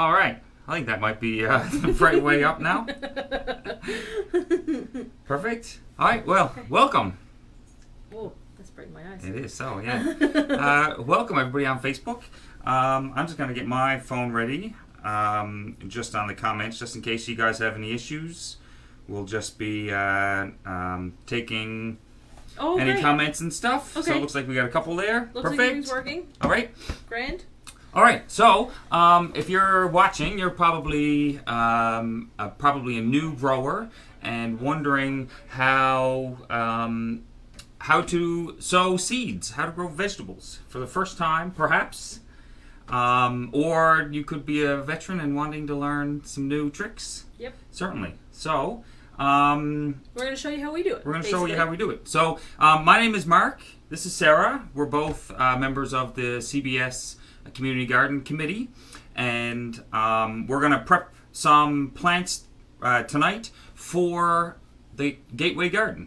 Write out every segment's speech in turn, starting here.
All right. I think that might be the right way up now. Perfect. All right. Well, welcome. Whoa, that's bright my eyes. It is so, yeah. Welcome, everybody on Facebook. I'm just going to get my phone ready just on the comments, just in case you guys have any issues. We'll just be taking any comments and stuff. Okay. So it looks like we got a couple there. Looks Perfect. like everything's working. All right. Grand. All right. So if you're watching, you're probably probably a new grower and wondering how to sow seeds, how to grow vegetables for the first time, perhaps. Or you could be a veteran and wanting to learn some new tricks. Yep. Certainly. So we're going to show you how we do it. We're going to show you how we do it. So my name is Mark. This is Sarah. We're both members of the CBS Community Garden Committee, and we're going to prep some plants tonight for the Gateway Garden.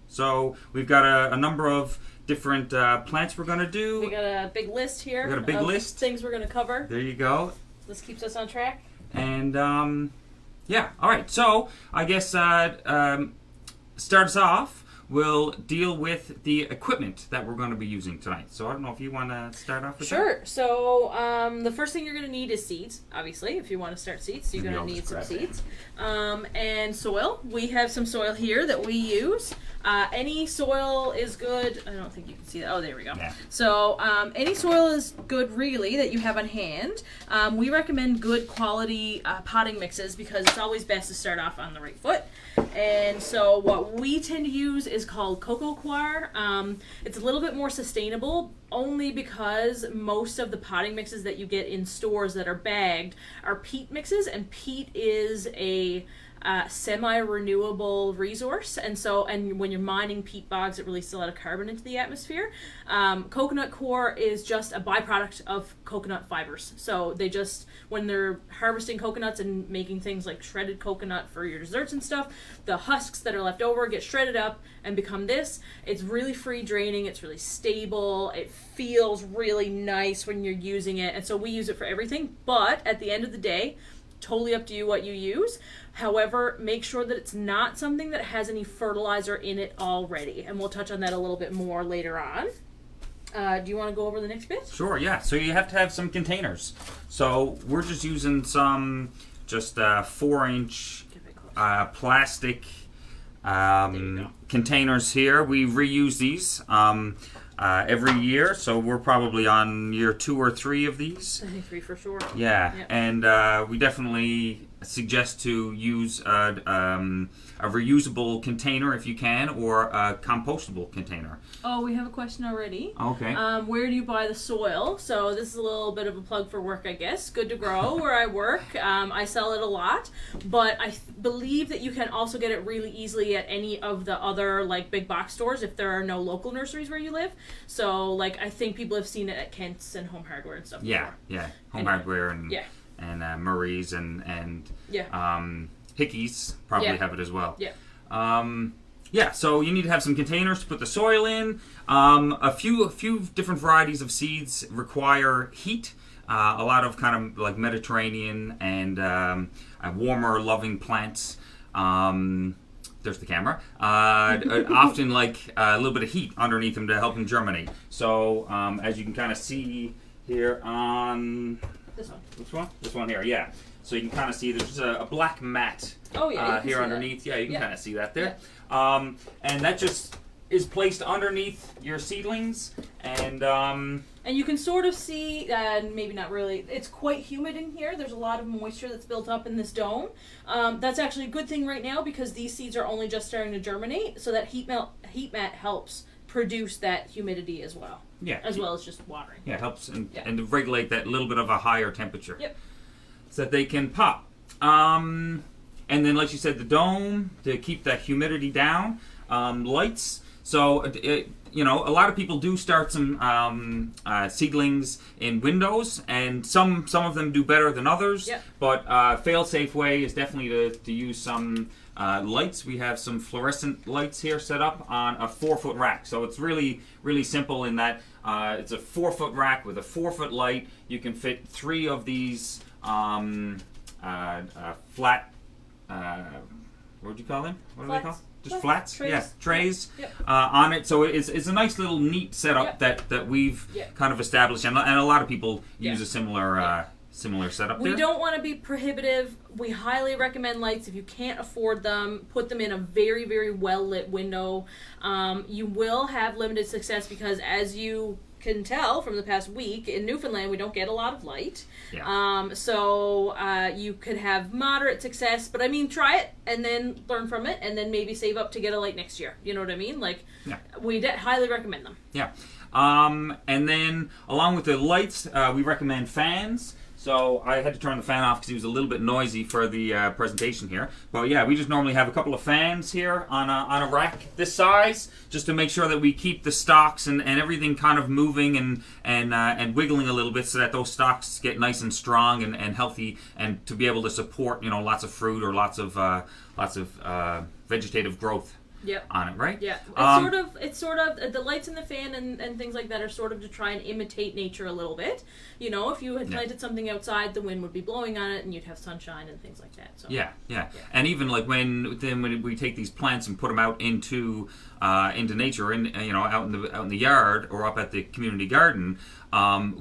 So we've got a number of different plants we're going to do. We got a big list here. We got a big list. Things we're going to cover. There you go. This keeps us on track. And yeah, all right. So I guess start us off. We'll deal with the equipment that we're going to be using tonight. So I don't know if you want to start off with that. Sure. So the first thing you're going to need is seeds, obviously. If you want to start seeds, you're going to need some seeds. And soil. We have some soil here that we use. Any soil is good. I don't think you can see that. Oh, there we go. Yeah. So any soil is good, really, that you have on hand. We recommend good quality potting mixes because it's always best to start off on the right foot. And so what we tend to use is called cocoa coir. It's a little bit more sustainable only because most of the potting mixes that you get in stores that are bagged are peat mixes, and peat is a semi-renewable resource, and when you're mining peat bogs, it releases a lot of carbon into the atmosphere. Coconut coir is just a byproduct of coconut fibers. So they just, when they're harvesting coconuts and making things like shredded coconut for your desserts and stuff, the husks that are left over get shredded up and become this. It's really free draining, it's really stable, it feels really nice when you're using it, and so we use it for everything. But at the end of the day, totally up to you what you use. However, make sure that it's not something that has any fertilizer in it already. And we'll touch on that a little bit more later on. Do you want to go over the next bit? Sure, yeah. So you have to have some containers. So we're just using some 4-inch plastic containers here. We reuse these every year, so we're probably on year 2 or 3 of these. I think 3 for sure. Yeah, yep. And we definitely suggest to use a reusable container if you can, or a compostable container. Oh, we have a question already. Okay. Where do you buy the soil? So this is a little bit of a plug for work, I guess. Good to Grow, where I work. I sell it a lot, but I believe that you can also get it really easily at any of the other like big box stores if there are no local nurseries where you live. So like I think people have seen it at Kent's and Home Hardware and stuff. Yeah, before. yeah, Home Hardware and yeah. and Murray's and yeah. Hickey's probably Yeah. have it as well. Yeah. Yeah, so you need to have some containers to put the soil in. A few different varieties of seeds require heat. A lot of kind of like Mediterranean and warmer loving plants. There's the camera. Often like a little bit of heat underneath them to help them germinate. So as you can kind of see here on this one. Which one? This one here, yeah. So you can kind of see there's a black mat here underneath. That. Yeah, you can kind of see that there. Yeah. And that just is placed underneath your seedlings, and you can sort of see, maybe not really, it's quite humid in here. There's a lot of moisture that's built up in this dome. That's actually a good thing right now because these seeds are only just starting to germinate, so that heat mat helps produce that humidity as well. Yeah. As well as just watering. Yeah, it helps and to regulate that little bit of a higher temperature. Yep. So that they can pop. And then, like you said, the dome to keep that humidity down. Lights. So, a lot of people do start some seedlings in windows, and some of them do better than others. Yep. But fail-safe way is definitely to use some lights. We have some fluorescent lights here set up on a 4-foot rack. So it's really, really simple in that It's a 4-foot rack with a 4-foot light. You can fit 3 of these flat. What would you call them? What do they call? Just flats? Trays. Yeah, trays Yep. on it. So it's a nice little neat setup that we've kind of established, and a lot of people use a similar similar setup. We there. don't want to be prohibitive. We highly recommend lights. If you can't afford them, put them in a very, very well lit window. You will have limited success because, as you can tell from the past week, in Newfoundland we don't get a lot of light. So you could have moderate success, but I mean, try it and then learn from it, and then maybe save up to get a light next year. You know what I mean? Like, we highly recommend them. Yeah. And then along with the lights, we recommend fans. So I had to turn the fan off because he was a little bit noisy for the presentation here. But yeah, we just normally have a couple of fans here on a rack this size, just to make sure that we keep the stalks and everything kind of moving and wiggling a little bit, so that those stalks get nice and strong and healthy, and to be able to support lots of fruit or lots of vegetative growth. On it, right? Yeah. It's sort of the lights in the fan and things like that are sort of to try and imitate nature a little bit. If you had planted something outside, the wind would be blowing on it and you'd have sunshine and things like that. So yeah. And even like when we take these plants and put them out into nature, out in the yard or up at the community garden,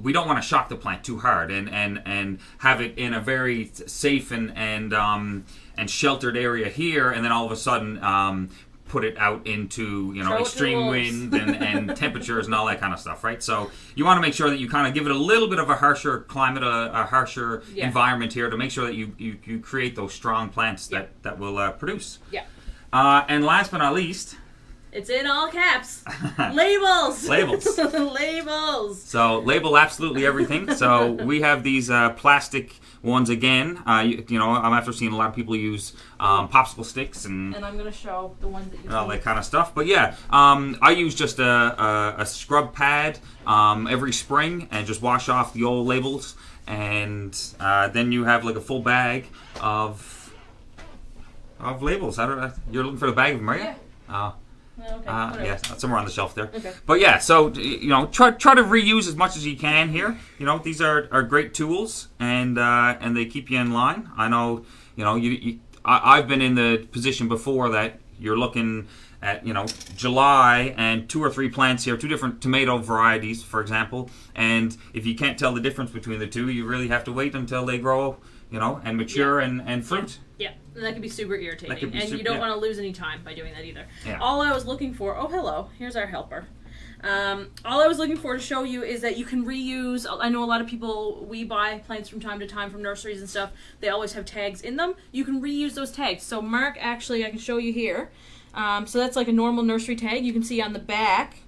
we don't want to shock the plant too hard and have it in a very safe and sheltered area here, and then all of a sudden put it out into extreme wind and temperatures and all that kind of stuff, right? So you want to make sure that you kind of give it a little bit of a harsher climate, a harsher environment here, to make sure that you create those strong plants that will produce. And last but not least, it's in all caps. Labels. Labels. Labels. So label absolutely everything. So we have these plastic ones again. I'm after seeing a lot of people use popsicle sticks and I'm going to show the ones that you all that kind of stuff. But yeah, I use just a scrub pad every spring and just wash off the old labels, and then you have like a full bag of labels. You're looking for the bag of them, right? Yeah. Okay. Somewhere on the shelf there. Okay. But yeah, so try to reuse as much as you can here. These are great tools, and they keep you in line. I know, I've been in the position before that you're looking at July and 2 or 3 plants here, 2 different tomato varieties, for example, and if you can't tell the difference between the 2, you really have to wait until they grow, and mature and fruit. Yeah. And that can be super irritating. You don't want to lose any time by doing that either. Yeah. All I was looking for... Oh, hello. Here's our helper. All I was looking for to show you is that you can reuse... I know a lot of people... We buy plants from time to time from nurseries and stuff. They always have tags in them. You can reuse those tags. So Mark, actually, I can show you here. So that's like a normal nursery tag. You can see on the back...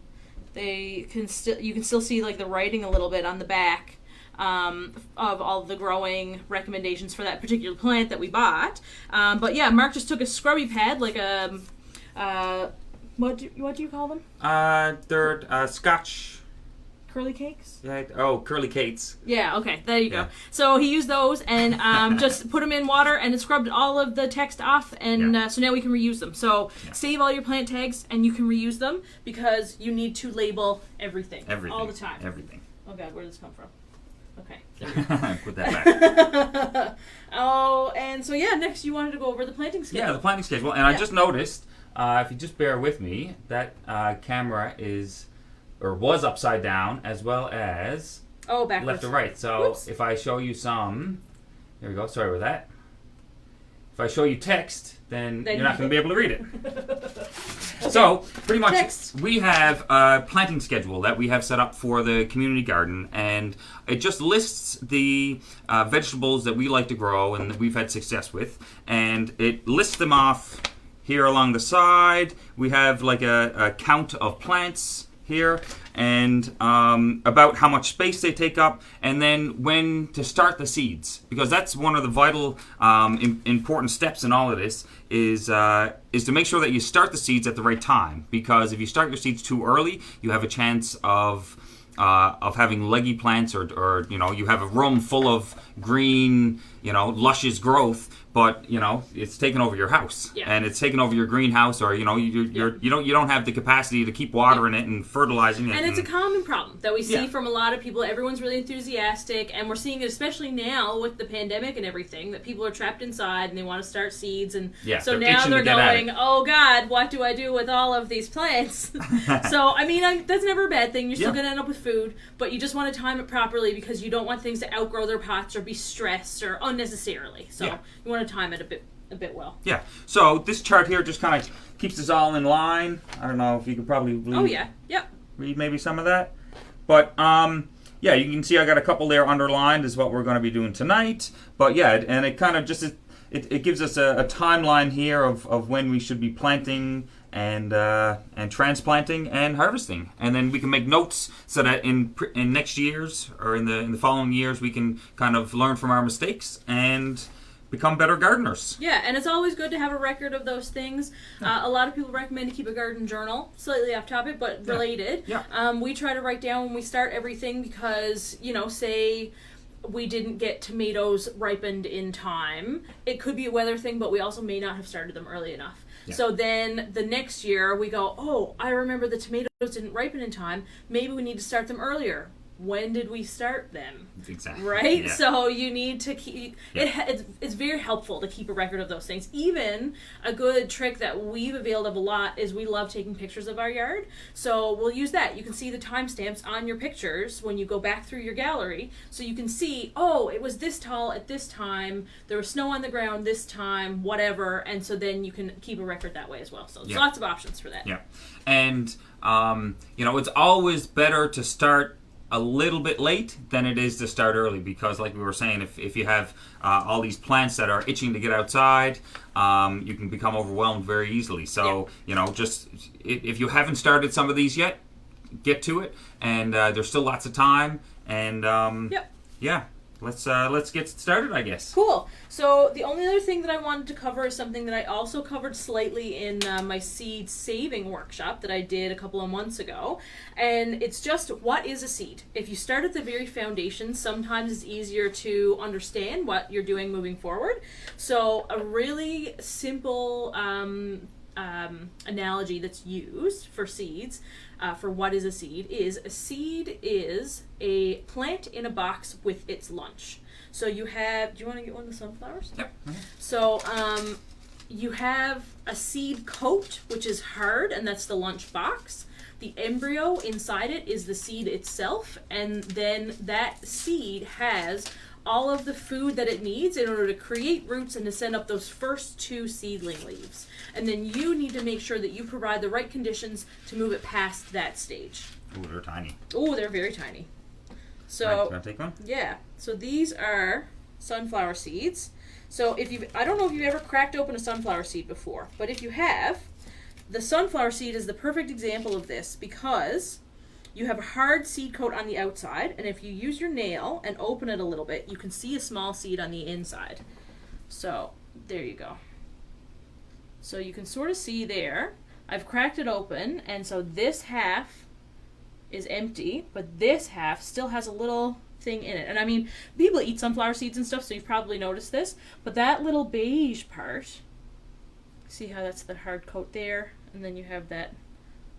You can still see like the writing a little bit on the back. Of all the growing recommendations for that particular plant that we bought. But yeah, Mark just took a scrubby pad, like a what do you call them? They're Scotch curly cakes. Yeah. Oh, curly cates. Yeah. Okay. There you go. So he used those and just put them in water and it scrubbed all of the text off, and so now we can reuse them. So save all your plant tags and you can reuse them, because you need to label everything all the time. Everything. Oh God, where did this come from? Okay. Put that back. And so next you wanted to go over the planting schedule. Yeah, the planting schedule. And I just noticed, if you just bear with me, that camera was upside down, as well as backwards. Left to right. So Whoops. If I show you there we go, sorry about that. If I show you text, then you're not going to be able to read it. Okay. So, pretty much, text. We have a planting schedule that we have set up for the community garden, and it just lists the vegetables that we like to grow and that we've had success with, and it lists them off here along the side. We have like a count of plants here, and about how much space they take up, and then when to start the seeds, because that's one of the vital important steps in all of this is to make sure that you start the seeds at the right time, because if you start your seeds too early, you have a chance of of having leggy plants, or you have a room full of green, luscious growth, but it's taken over your house, and it's taken over your greenhouse, or you don't have the capacity to keep watering it and fertilizing it. And it's a common problem that we see from a lot of people. Everyone's really enthusiastic, and we're seeing it especially now with the pandemic and everything, that people are trapped inside and they want to start seeds, and so now they're going, oh God, what do I do with all of these plants? So that's never a bad thing. You're still going to end up with food, but you just want to time it properly, because you don't want things to outgrow their pots or be stressed or unnecessarily. So you want to time it a bit well. Yeah. So this chart here just kind of keeps us all in line. I don't know if you could probably read maybe some of that. But you can see I got a couple there underlined is what we're going to be doing tonight. But and it kind of just it gives us a timeline here of when we should be planting and transplanting and harvesting, and then we can make notes so that in next years or in the following years we can kind of learn from our mistakes and become better gardeners. Yeah, and it's always good to have a record of those things. A lot of people recommend to keep a garden journal, slightly off topic, but related. We try to write down when we start everything, because, say we didn't get tomatoes ripened in time. It could be a weather thing, but we also may not have started them early enough. So then the next year we go, oh, I remember the tomatoes didn't ripen in time. Maybe we need to start them earlier. When did we start them? Exactly. Right? So you need to keep... It's very helpful to keep a record of those things. Even a good trick that we've availed of a lot is we love taking pictures of our yard. So we'll use that. You can see the timestamps on your pictures when you go back through your gallery. So you can see, oh, it was this tall at this time. There was snow on the ground this time, whatever. And so then you can keep a record that way as well. So there's lots of options for that. Yeah. And, it's always better to start a little bit late than it is to start early, because like we were saying, if you have all these plants that are itching to get outside, you can become overwhelmed very easily. So just if you haven't started some of these yet, get to it, and there's still lots of time, and let's get started, I guess. Cool. So the only other thing that I wanted to cover is something that I also covered slightly in my seed saving workshop that I did a couple of months ago. And it's just, what is a seed? If you start at the very foundation, sometimes it's easier to understand what you're doing moving forward. So a really simple analogy that's used for seeds, for what is a seed is a plant in a box with its lunch. So you have, do you want to get one of the sunflowers? Yep. Mm-hmm. So you have a seed coat, which is hard, and that's the lunch box. The embryo inside it is the seed itself, and then that seed has all of the food that it needs in order to create roots and to send up those first two seedling leaves. And then you need to make sure that you provide the right conditions to move it past that stage. Ooh, they're tiny. Ooh, they're very tiny. So, right, can I take one? Yeah. So these are sunflower seeds. So I don't know if you've ever cracked open a sunflower seed before, but if you have, the sunflower seed is the perfect example of this, because you have a hard seed coat on the outside, and if you use your nail and open it a little bit, you can see a small seed on the inside. So there you go. So you can sort of see there. I've cracked it open, and so this half is empty, but this half still has a little thing in it. And I mean, people eat sunflower seeds and stuff, so you've probably noticed this, but that little beige part, see how that's the hard coat there, and then you have that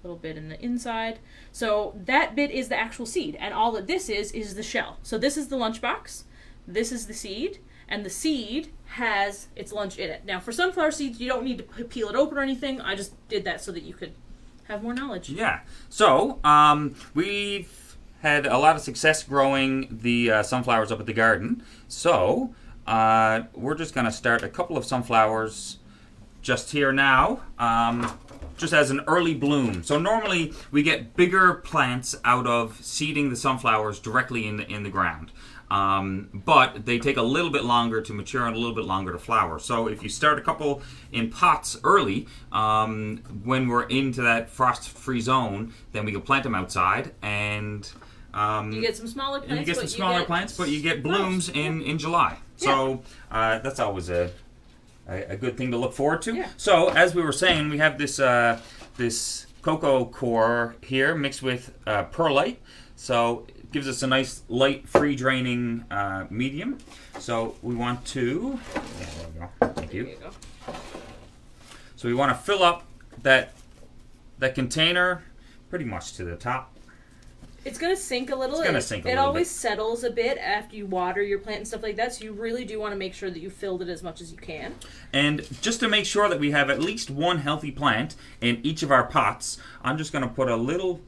little bit in the inside. So that bit is the actual seed, and all that this is the shell. So this is the lunchbox, this is the seed, and the seed has its lunch in it. Now for sunflower seeds, you don't need to peel it open or anything. I just did that so that you could have more knowledge. Yeah. So we've had a lot of success growing the sunflowers up at the garden. So we're just going to start a couple of sunflowers just here now, just as an early bloom. So normally we get bigger plants out of seeding the sunflowers directly in the ground. But they take a little bit longer to mature and a little bit longer to flower. So if you start a couple in pots early, when we're into that frost-free zone, then we can plant them outside, and you get some smaller plants. But you get blooms in July. Yeah. So that's always a good thing to look forward to. Yeah. So as we were saying, we have this cocoa core here mixed with perlite. So it gives us a nice light, free draining medium. So we want to, there we go. Thank you. There you go. So we want to fill up that container pretty much to the top. It's going to sink a little. It's going to sink a little bit. It always bit. settles a bit after you water your plant and stuff like that, so you really do want to make sure that you filled it as much as you can. And just to make sure that we have at least one healthy plant in each of our pots, I'm just going to put a little,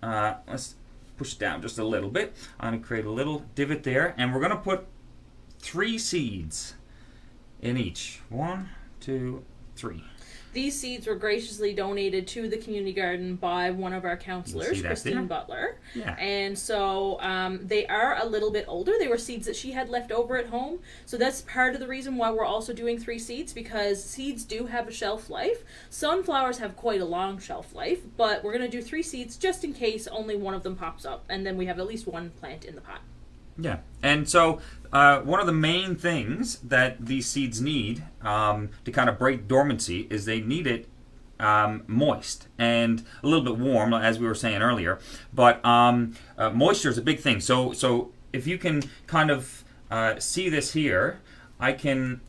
let's push it down just a little bit. I'm going to create a little divot there, and we're going to put 3 seeds in each. 1, 2, 3. These seeds were graciously donated to the community garden by one of our counselors, Christine Butler. Yeah. And so they are a little bit older. They were seeds that she had left over at home. So that's part of the reason why we're also doing 3 seeds, because seeds do have a shelf life. Sunflowers have quite a long shelf life, but we're going to do 3 seeds just in case only one of them pops up. And then we have at least one plant in the pot. Yeah, and so one of the main things that these seeds need to kind of break dormancy is they need it moist and a little bit warm, as we were saying earlier. But moisture is a big thing. So if you can kind of see this here, I can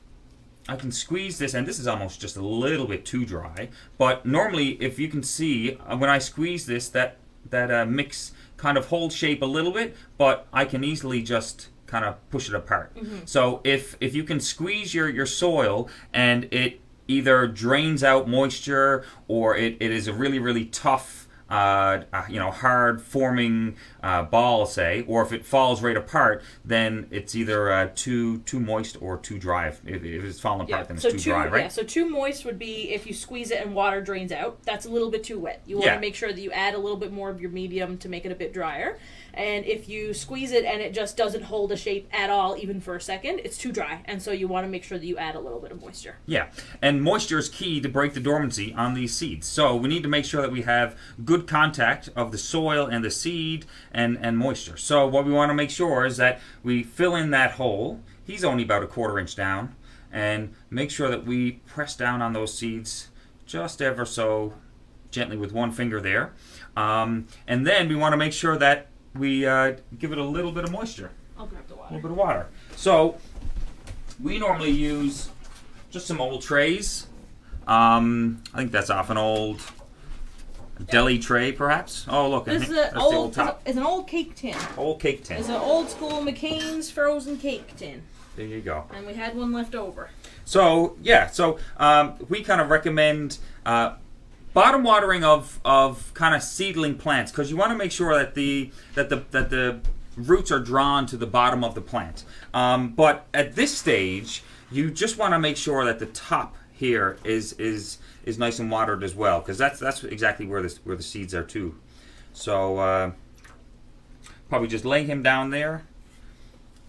squeeze this, and this is almost just a little bit too dry. But normally, if you can see, when I squeeze this, that mix kind of holds shape a little bit, but I can easily just kind of push it apart. Mm-hmm. So if you can squeeze your soil and it either drains out moisture or it is a really, really tough hard forming ball, say, or if it falls right apart, then it's either too moist or too dry. If it's falling apart, then it's too dry, right? Yeah, so too moist would be if you squeeze it and water drains out. That's a little bit too wet. You want to make sure that you add a little bit more of your medium to make it a bit drier. And if you squeeze it and it just doesn't hold a shape at all, even for a second, it's too dry. And so you want to make sure that you add a little bit of moisture. Yeah, and moisture is key to break the dormancy on these seeds. So we need to make sure that we have good contact of the soil and the seed and moisture. So what we want to make sure is that we fill in that hole. He's only about a 1/4 inch down. And make sure that we press down on those seeds just ever so gently with one finger there. And then we want to make sure that we give it a little bit of moisture. I'll grab the water. A little bit of water. So we normally use just some old trays. I think that's off an old deli tray, perhaps. Oh, look, this is that's the old top. It's an old cake tin. Old cake tin. It's an old school McCain's frozen cake tin. There you go. And we had one left over. So we kind of recommend bottom watering of kind of seedling plants, because you want to make sure that the roots are drawn to the bottom of the plant. But at this stage, you just want to make sure that the top here is nice and watered as well, because that's exactly where the seeds are too. So probably just lay him down there,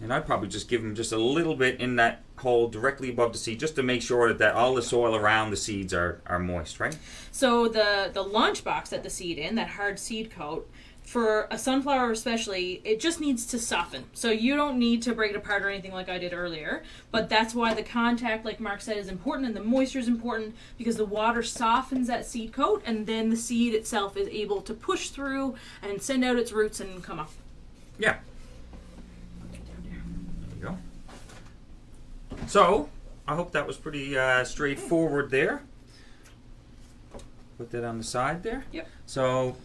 and I'd probably just give him just a little bit in that hole directly above the seed, just to make sure that all the soil around the seeds are moist, right? So the launch box that the seed in, that hard seed coat, for a sunflower especially, it just needs to soften. So you don't need to break it apart or anything like I did earlier, but that's why the contact, like Mark said, is important, and the moisture is important, because the water softens that seed coat, and then the seed itself is able to push through and send out its roots and come up. Yeah. There you go. So, I hope that was pretty straightforward there. Put that on the side there. Yep. So,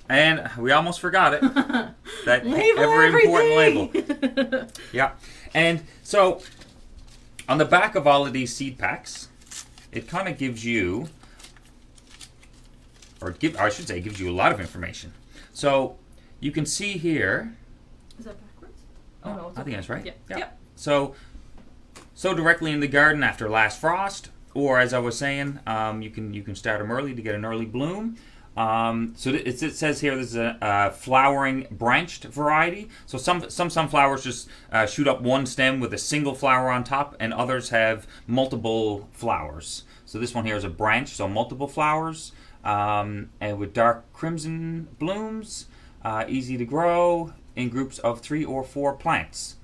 and we almost forgot it. That label ever everything. important label. Yeah. And so, on the back of all of these seed packs, it kind of gives you, gives you a lot of information. So, you can see here. Is that backwards? Oh, no, I think that's right. Yeah. Yep. So directly in the garden after last frost, or as I was saying, you can start them early to get an early bloom. It says here this is a flowering branched variety. So some sunflowers just shoot up one stem with a single flower on top, and others have multiple flowers. So this one here is a branch, so multiple flowers, and with dark crimson blooms, easy to grow in groups of 3 or 4 plants.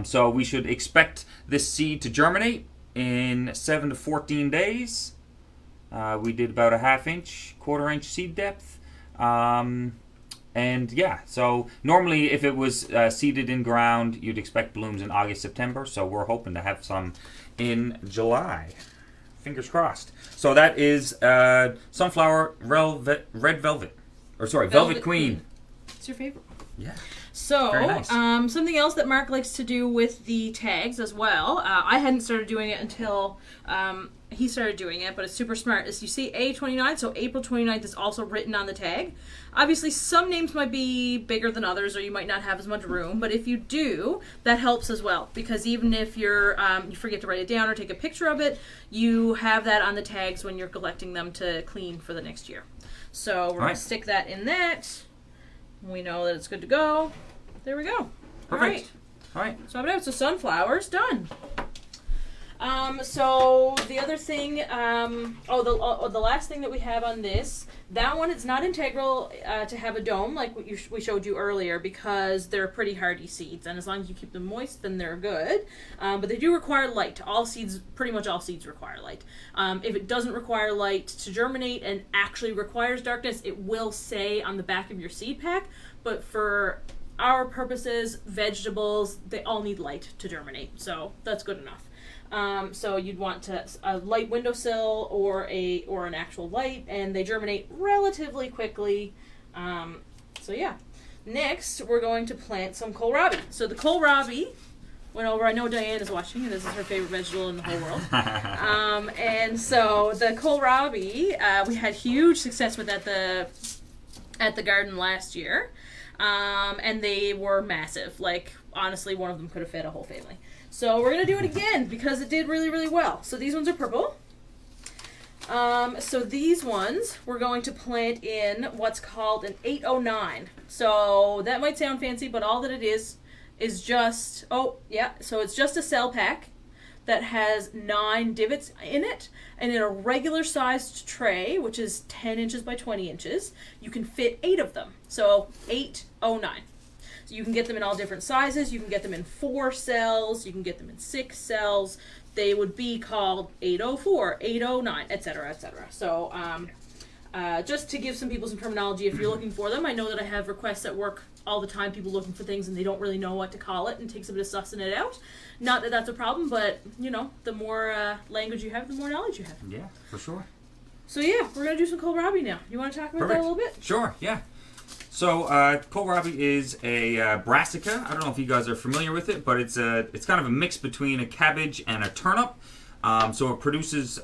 So we should expect this seed to germinate in 7 to 14 days. We did about a 1/2 inch, 1/4 inch seed depth. And yeah, so normally if it was seeded in ground, you'd expect blooms in August, September. So we're hoping to have some in July. Fingers crossed. So that is sunflower red velvet. Or sorry, Velvet Queen. It's your favorite one. Yeah. So, very nice. Something else that Mark likes to do with the tags as well, I hadn't started doing it until he started doing it, but it's super smart, is you see A29, so April 29th is also written on the tag. Obviously, some names might be bigger than others, or you might not have as much room, but if you do, that helps as well, because even if you're you forget to write it down or take a picture of it, you have that on the tags when you're collecting them to clean for the next year. So we're going to stick that in that. We know that it's good to go. There we go. Perfect. All right. So sunflowers, done. So the other thing, the last thing that we have on this, that one, it's not integral to have a dome like what we showed you earlier, because they're pretty hardy seeds, and as long as you keep them moist, then they're good. But they do require light. Pretty much all seeds require light. If it doesn't require light to germinate and actually requires darkness, it will say on the back of your seed pack, but for our purposes, vegetables, they all need light to germinate, so that's good enough. So you'd want a light windowsill or an actual light, and they germinate relatively quickly. So yeah. Next, we're going to plant some kohlrabi. So the kohlrabi went over. I know Diane is watching, and this is her favorite vegetable in the whole world. And so the kohlrabi, we had huge success with at the garden last year, and they were massive. Like, honestly, one of them could have fed a whole family. So we're going to do it again because it did really, really well. So these ones are purple. So these ones we're going to plant in what's called an 809. So that might sound fancy, but all that it is just, so it's just a cell pack that has 9 divots in it. And in a regular sized tray, which is 10 inches by 20 inches, you can fit 8 of them. So 809. So you can get them in all different sizes. You can get them in 4 cells. You can get them in 6 cells. They would be called 804, 809, etc., etc. So just to give some people some terminology if you're looking for them. I know that I have requests at work all the time, people looking for things and they don't really know what to call it, and it takes a bit of sussing it out. Not that that's a problem, but, the more language you have, the more knowledge you have. Yeah, for sure. So yeah, we're going to do some kohlrabi now. You want to talk about that a little bit? Sure, yeah. So kohlrabi is a brassica. I don't know if you guys are familiar with it, but it's kind of a mix between a cabbage and a turnip. So it produces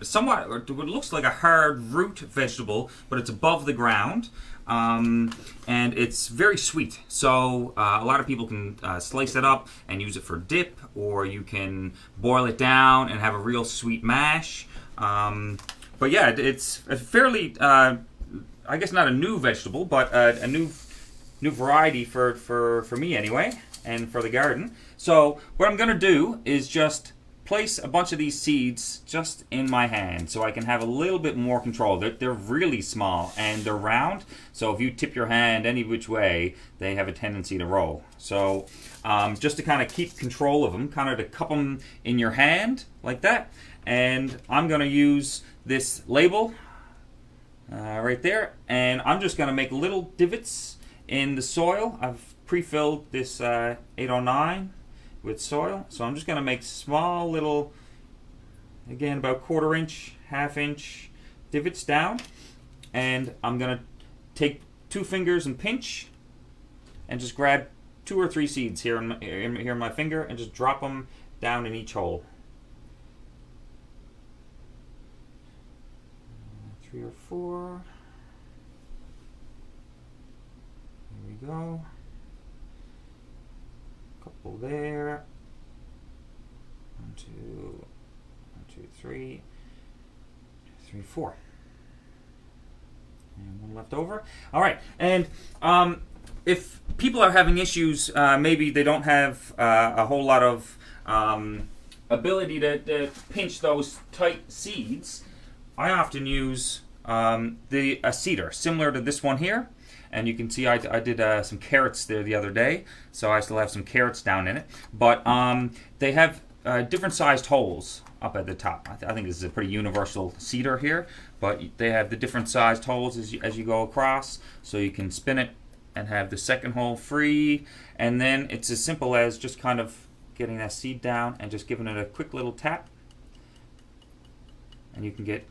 somewhat, or what looks like a hard root vegetable, but it's above the ground. And it's very sweet. So a lot of people can slice it up and use it for dip, or you can boil it down and have a real sweet mash. But yeah, it's a fairly... I guess not a new vegetable, but a new variety for me anyway, and for the garden. So what I'm going to do is just place a bunch of these seeds just in my hand so I can have a little bit more control. They're really small and they're round, so if you tip your hand any which way, they have a tendency to roll. So just to kind of keep control of them, kind of to cup them in your hand like that. And I'm going to use this label right there, and I'm just going to make little divots in the soil. I've pre-filled this 809 with soil, so I'm just going to make small little, again about 1/4 inch, 1/2 inch divots down, and I'm going to take 2 fingers and pinch and just grab 2 or 3 seeds here in my finger and just drop them down in each hole. 3 or 4. There we go. Couple there. 1, 2, 3, 4. And 1 left over. All right, and if people are having issues, maybe they don't have a whole lot of ability to pinch those tight seeds. I often use a seeder similar to this one here, and you can see I did some carrots there the other day, so I still have some carrots down in it. But they have different sized holes up at the top. I think this is a pretty universal seeder here, but they have the different sized holes as you go across, so you can spin it and have the second hole free. And then it's as simple as just kind of getting that seed down and just giving it a quick little tap. And you can get,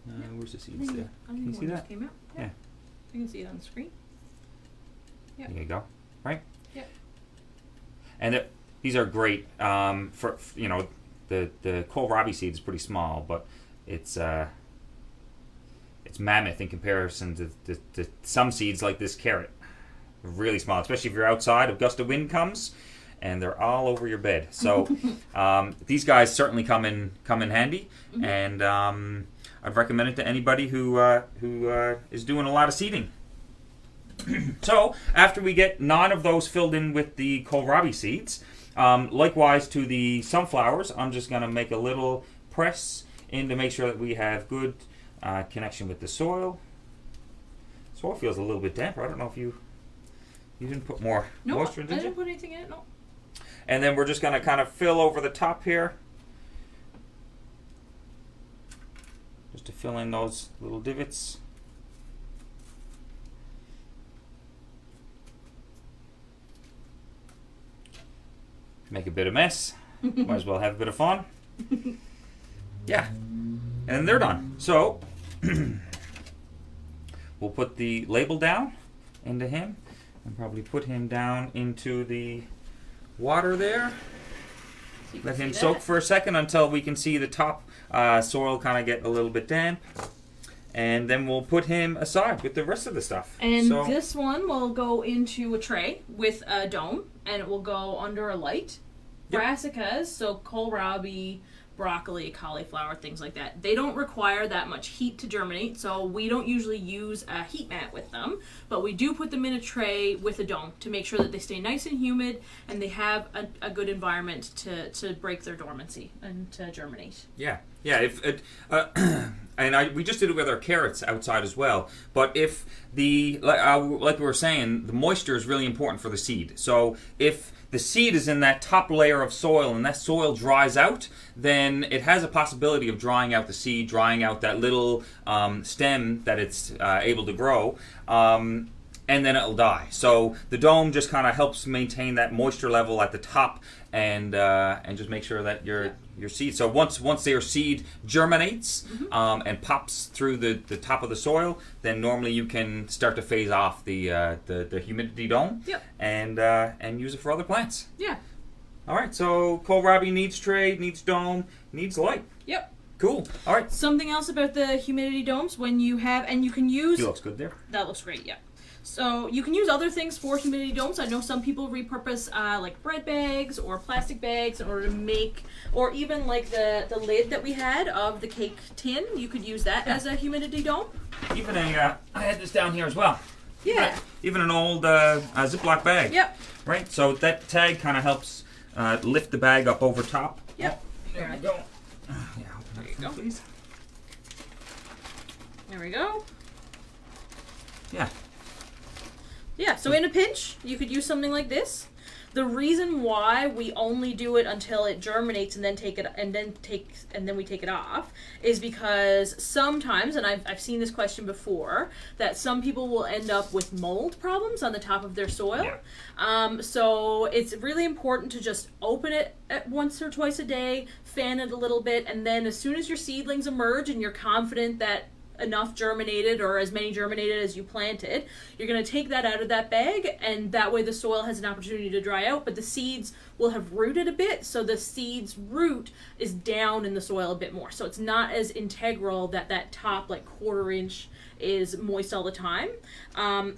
where's the seeds there? Can you see that? Came out. Yeah. You can see it on the screen. There you go. Right? Yeah. And these are great for, you know, the Kohlrabi seed is pretty small, but it's mammoth in comparison to some seeds like this carrot. Really small, especially if you're outside, a gust of wind comes and they're all over your bed. So these guys certainly come in handy, and I'd recommend it to anybody who is doing a lot of seeding. So after we get 9 of those filled in with the kohlrabi seeds, likewise to the sunflowers, I'm just going to make a little press in to make sure that we have good connection with the soil. Soil feels a little bit damper. I don't know if you didn't put more moisture in, did you? I didn't put anything in it, no. And then we're just going to kind of fill over the top here, just to fill in those little divots. Make a bit of mess. Might as well have a bit of fun. Yeah. And they're done. So we'll put the label down into him and probably put him down into the water there. So let him soak for a second until we can see the top soil kind of get a little bit damp. And then we'll put him aside with the rest of the stuff. And this one will go into a tray with a dome, and it will go under a light. Brassicas, so kohlrabi, broccoli, cauliflower, things like that, they don't require that much heat to germinate, so we don't usually use a heat mat with them, but we do put them in a tray with a dome to make sure that they stay nice and humid and they have a good environment to break their dormancy and to germinate. Yeah. If and we just did it with our carrots outside as well. But if like we were saying, the moisture is really important for the seed. So if the seed is in that top layer of soil and that soil dries out, then it has a possibility of drying out the seed, drying out that little stem that it's able to grow. And then it'll die. So the dome just kind of helps maintain that moisture level at the top, and just make sure that your seed. So once their seed germinates and pops through the top of the soil, then normally you can start to phase off the humidity dome. And use it for other plants. Yeah. All right. So kohlrabi needs tray, needs dome, needs light. Yep. Cool. All right. Something else about the humidity domes, when you have, and you can use. He looks good there. That looks great. Yeah. So you can use other things for humidity domes. I know some people repurpose like bread bags or plastic bags in order to make, or even like the lid that we had of the cake tin. You could use that as a humidity dome. Even I had this down here as well. Yeah. Even an old Ziploc bag. Yep. Right. So that tag kind of helps lift the bag up over top. Yep. There we go. There you go. Please. There we go. Yeah. Yeah, so in a pinch, you could use something like this. The reason why we only do it until it germinates and then we take it off is because sometimes, and I've seen this question before, that some people will end up with mold problems on the top of their soil. Yeah. So it's really important to just open it once or twice a day, fan it a little bit, and then as soon as your seedlings emerge and you're confident that enough germinated or as many germinated as you planted, you're going to take that out of that bag, and that way the soil has an opportunity to dry out, but the seeds will have rooted a bit, so the seed's root is down in the soil a bit more, so it's not as integral that top like 1/4 inch is moist all the time.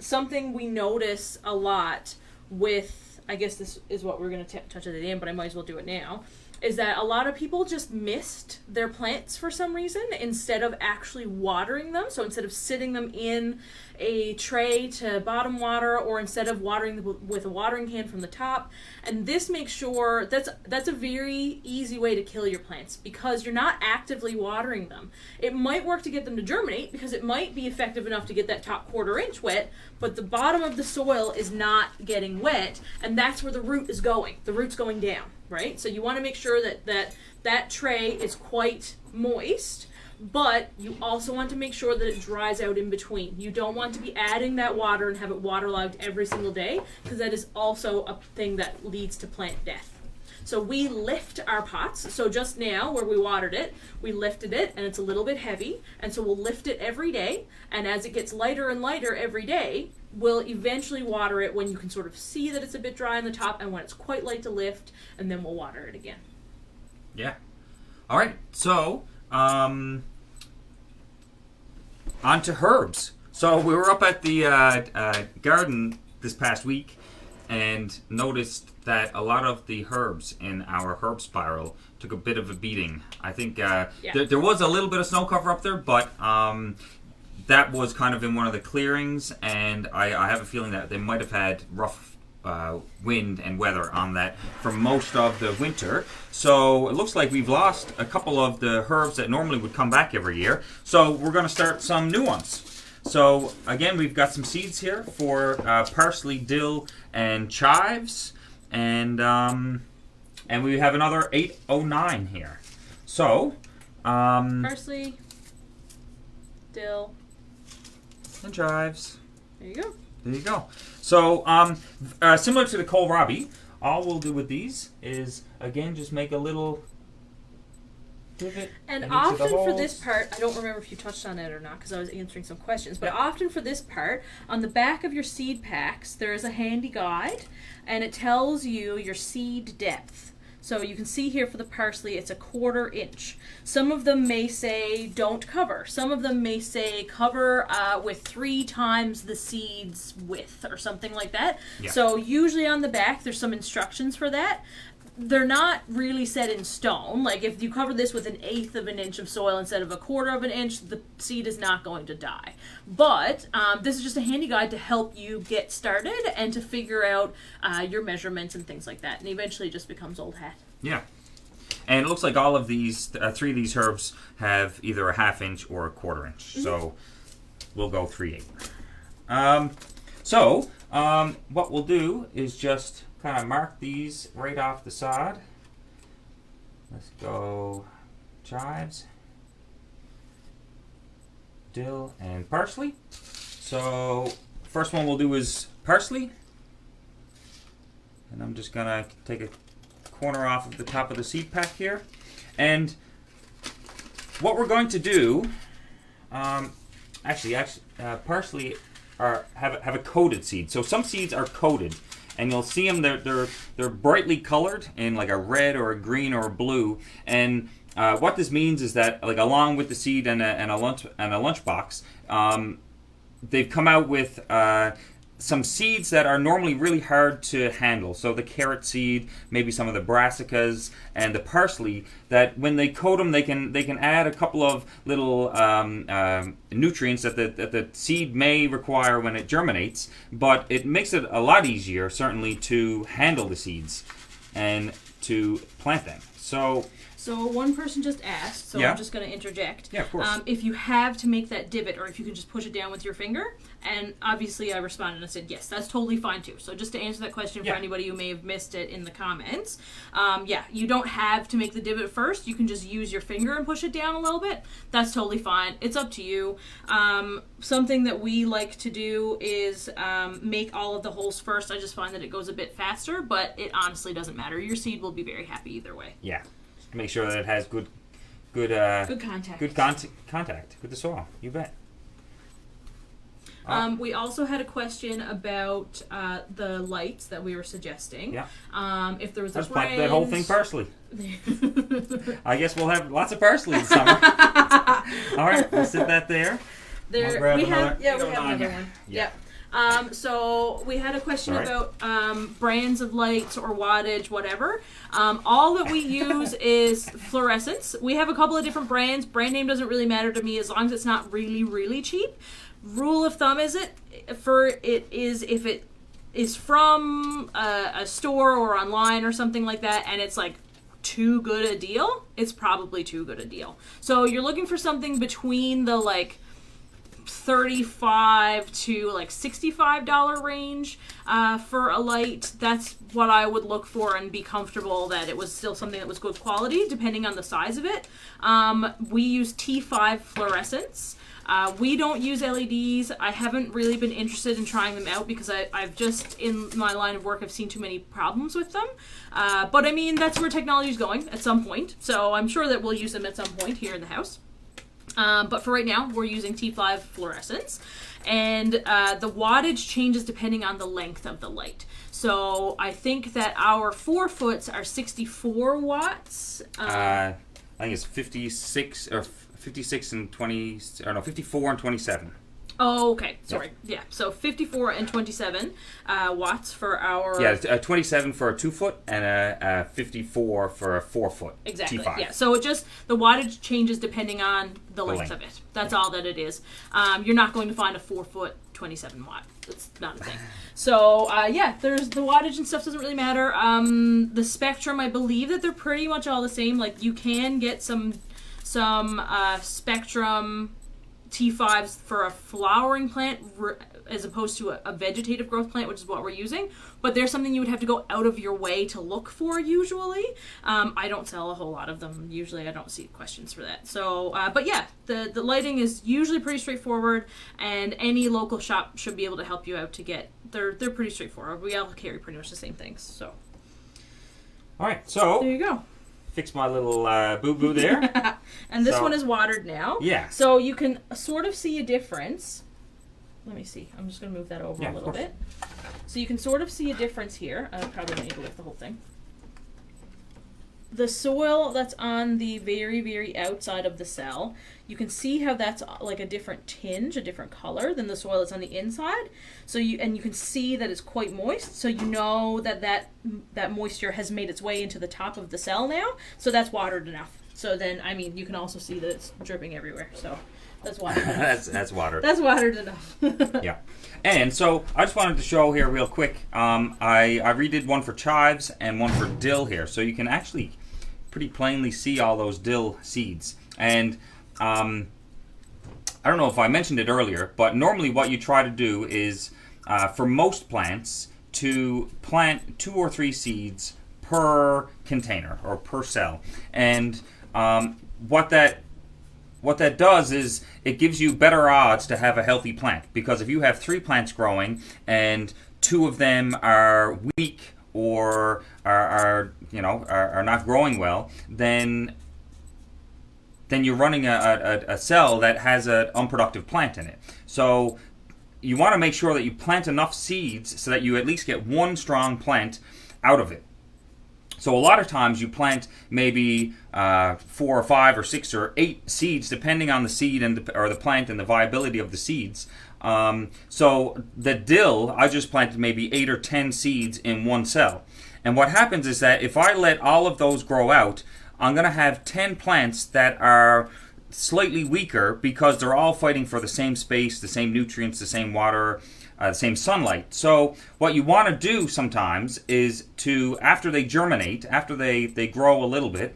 Something we notice a lot with, I guess this is what we're going to touch at the end, but I might as well do it now, is that a lot of people just missed their plants for some reason instead of actually watering them. So instead of sitting them in a tray to bottom water, or instead of watering them with a watering can from the top. And this makes sure that's a very easy way to kill your plants, because you're not actively watering them. It might work to get them to germinate because it might be effective enough to get that top 1/4 inch wet, but the bottom of the soil is not getting wet, and that's where the root is going. The root's going down, right? So you want to make sure that tray is quite moist, But you also want to make sure that it dries out in between. You don't want to be adding that water and have it waterlogged every single day, because that is also a thing that leads to plant death. So we lift our pots. So just now, where we watered it, we lifted it, and it's a little bit heavy, and so we'll lift it every day, and as it gets lighter and lighter every day, we'll eventually water it when you can sort of see that it's a bit dry on the top, and when it's quite light to lift, and then we'll water it again. Yeah. All right, so on to herbs. So we were up at the garden this past week and noticed that a lot of the herbs in our herb spiral took a bit of a beating. I think there was a little bit of snow cover up there, but that was kind of in one of the clearings, and I have a feeling that they might have had rough wind and weather on that for most of the winter. So it looks like we've lost a couple of the herbs that normally would come back every year. So we're going to start some new ones. So again, we've got some seeds here for parsley, dill, and chives, and we have another 809 here. So parsley, dill, and chives. There you go. There you go. So similar to the kohlrabi, all we'll do with these is again just make a little divot. And often for this part, I don't remember if you touched on it or not because I was answering some questions, but often for this part, on the back of your seed packs, there is a handy guide, and it tells you your seed depth. So you can see here for the parsley, it's 1/4 inch. Some of them may say don't cover. Some of them may say cover with 3 times the seed's width or something like that. Yeah. So usually on the back, there's some instructions for that. They're not really set in stone. Like if you cover this with 1/8 of an inch of soil instead of 1/4 of an inch, the seed is not going to die. But this is just a handy guide to help you get started and to figure out your measurements and things like that. And eventually it just becomes old hat. Yeah. And it looks like all of these, 3 of these herbs have either a 1/2 inch or a 1/4 inch. Mm-hmm. So we'll go 3/8. What we'll do is just kind of mark these right off the side. Let's go chives, dill, and parsley. So first one we'll do is parsley. And I'm just going to take a corner off of the top of the seed pack here. And what we're going to do, parsley have a coated seed. So some seeds are coated. And you'll see them, they're brightly colored in like a red or a green or a blue. And what this means is that, like, along with the seed and a lunch box, they've come out with some seeds that are normally really hard to handle. So the carrot seed, maybe some of the brassicas, and the parsley, that when they coat them, they can add a couple of little nutrients that the seed may require when it germinates, but it makes it a lot easier, certainly, to handle the seeds and to plant them. So one person just asked, so I'm just going to interject. Yeah, of course. If you have to make that divot, or if you can just push it down with your finger, and obviously I responded and I said, yes, that's totally fine too. So just to answer that question for anybody who may have missed it in the comments, you don't have to make the divot first. You can just use your finger and push it down a little bit. That's totally fine. It's up to you. Something that we like to do is make all of the holes first. I just find that it goes a bit faster, but it honestly doesn't matter. Your seed will be very happy either way. Yeah. Make sure that it has good contact. Good contact with the soil. You bet. We also had a question about the lights that we were suggesting. Yeah. If there was Let's a brand... plant that whole thing parsley. I guess we'll have lots of parsley in summer. All right, we'll sit that there. We have another one. Yeah. So we had a question about brands of lights or wattage, whatever. All that we use is fluorescence. We have a couple of different brands. Brand name doesn't really matter to me as long as it's not really, really cheap. Rule of thumb is if it is from a store or online or something like that, and it's like too good a deal, it's probably too good a deal. So you're looking for something between the like $35 to like $65 range for a light. That's what I would look for and be comfortable that it was still something that was good quality, depending on the size of it. We use T5 fluorescents. We don't use LEDs. I haven't really been interested in trying them out because I've just, in my line of work, I've seen too many problems with them. But I mean, that's where technology is going at some point. So I'm sure that we'll use them at some point here in the house. But for right now, we're using T5 fluorescents. And the wattage changes depending on the length of the light. So I think that our 4-foots are 64 watts. I think it's 56 or 56 and 20, or no, 54 and 27. Oh, okay. Sorry. Yeah. So 54 and 27 watts for our... Yeah, 27 for a 2-foot and a 54 for a 4-foot. Exactly. T5. Yeah. So it just, the wattage changes depending on the length of it. That's all that it is. You're not going to find a 4-foot 27 watt. That's not a thing. So, yeah, there's the wattage and stuff doesn't really matter. The spectrum, I believe that they're pretty much all the same. Like, you can get some spectrum T5s for a flowering plant as opposed to a vegetative growth plant, which is what we're using. But there's something you would have to go out of your way to look for usually. I don't sell a whole lot of them. Usually I don't see questions for that. So, but yeah, the lighting is usually pretty straightforward, and any local shop should be able to help you out to get, they're pretty straightforward. We all carry pretty much the same things, so. All right, so. There you go. Fix my little boo-boo there. And this one is watered now. Yeah. So you can sort of see a difference. Let me see. I'm just going to move that over a little bit. So you can sort of see a difference here. I probably don't need to lift the whole thing. The soil that's on the very, very outside of the cell, you can see how that's like a different tinge, a different color than the soil that's on the inside. So you can see that it's quite moist. So you know that moisture has made its way into the top of the cell now. So that's watered enough. So then, I mean, you can also see that it's dripping everywhere. So that's watered enough. that's watered. That's watered enough. Yeah. And so I just wanted to show here real quick. I redid one for chives and one for dill here. So you can actually pretty plainly see all those dill seeds. And I don't know if I mentioned it earlier, but normally what you try to do is, for most plants, to plant 2 or 3 seeds per container or per cell. And what that does is it gives you better odds to have a healthy plant, because if you have 3 plants growing and 2 of them are weak or are not growing well, then you're running a cell that has an unproductive plant in it. So you want to make sure that you plant enough seeds so that you at least get one strong plant out of it. So a lot of times you plant maybe 4 or 5 or 6 or 8 seeds, depending on the seed or the plant and the viability of the seeds. So the dill, I just planted maybe 8 or 10 seeds in one cell. And what happens is that if I let all of those grow out, I'm going to have 10 plants that are slightly weaker because they're all fighting for the same space, the same nutrients, the same water, the same sunlight. So what you want to do sometimes is to, after they germinate, after they grow a little bit,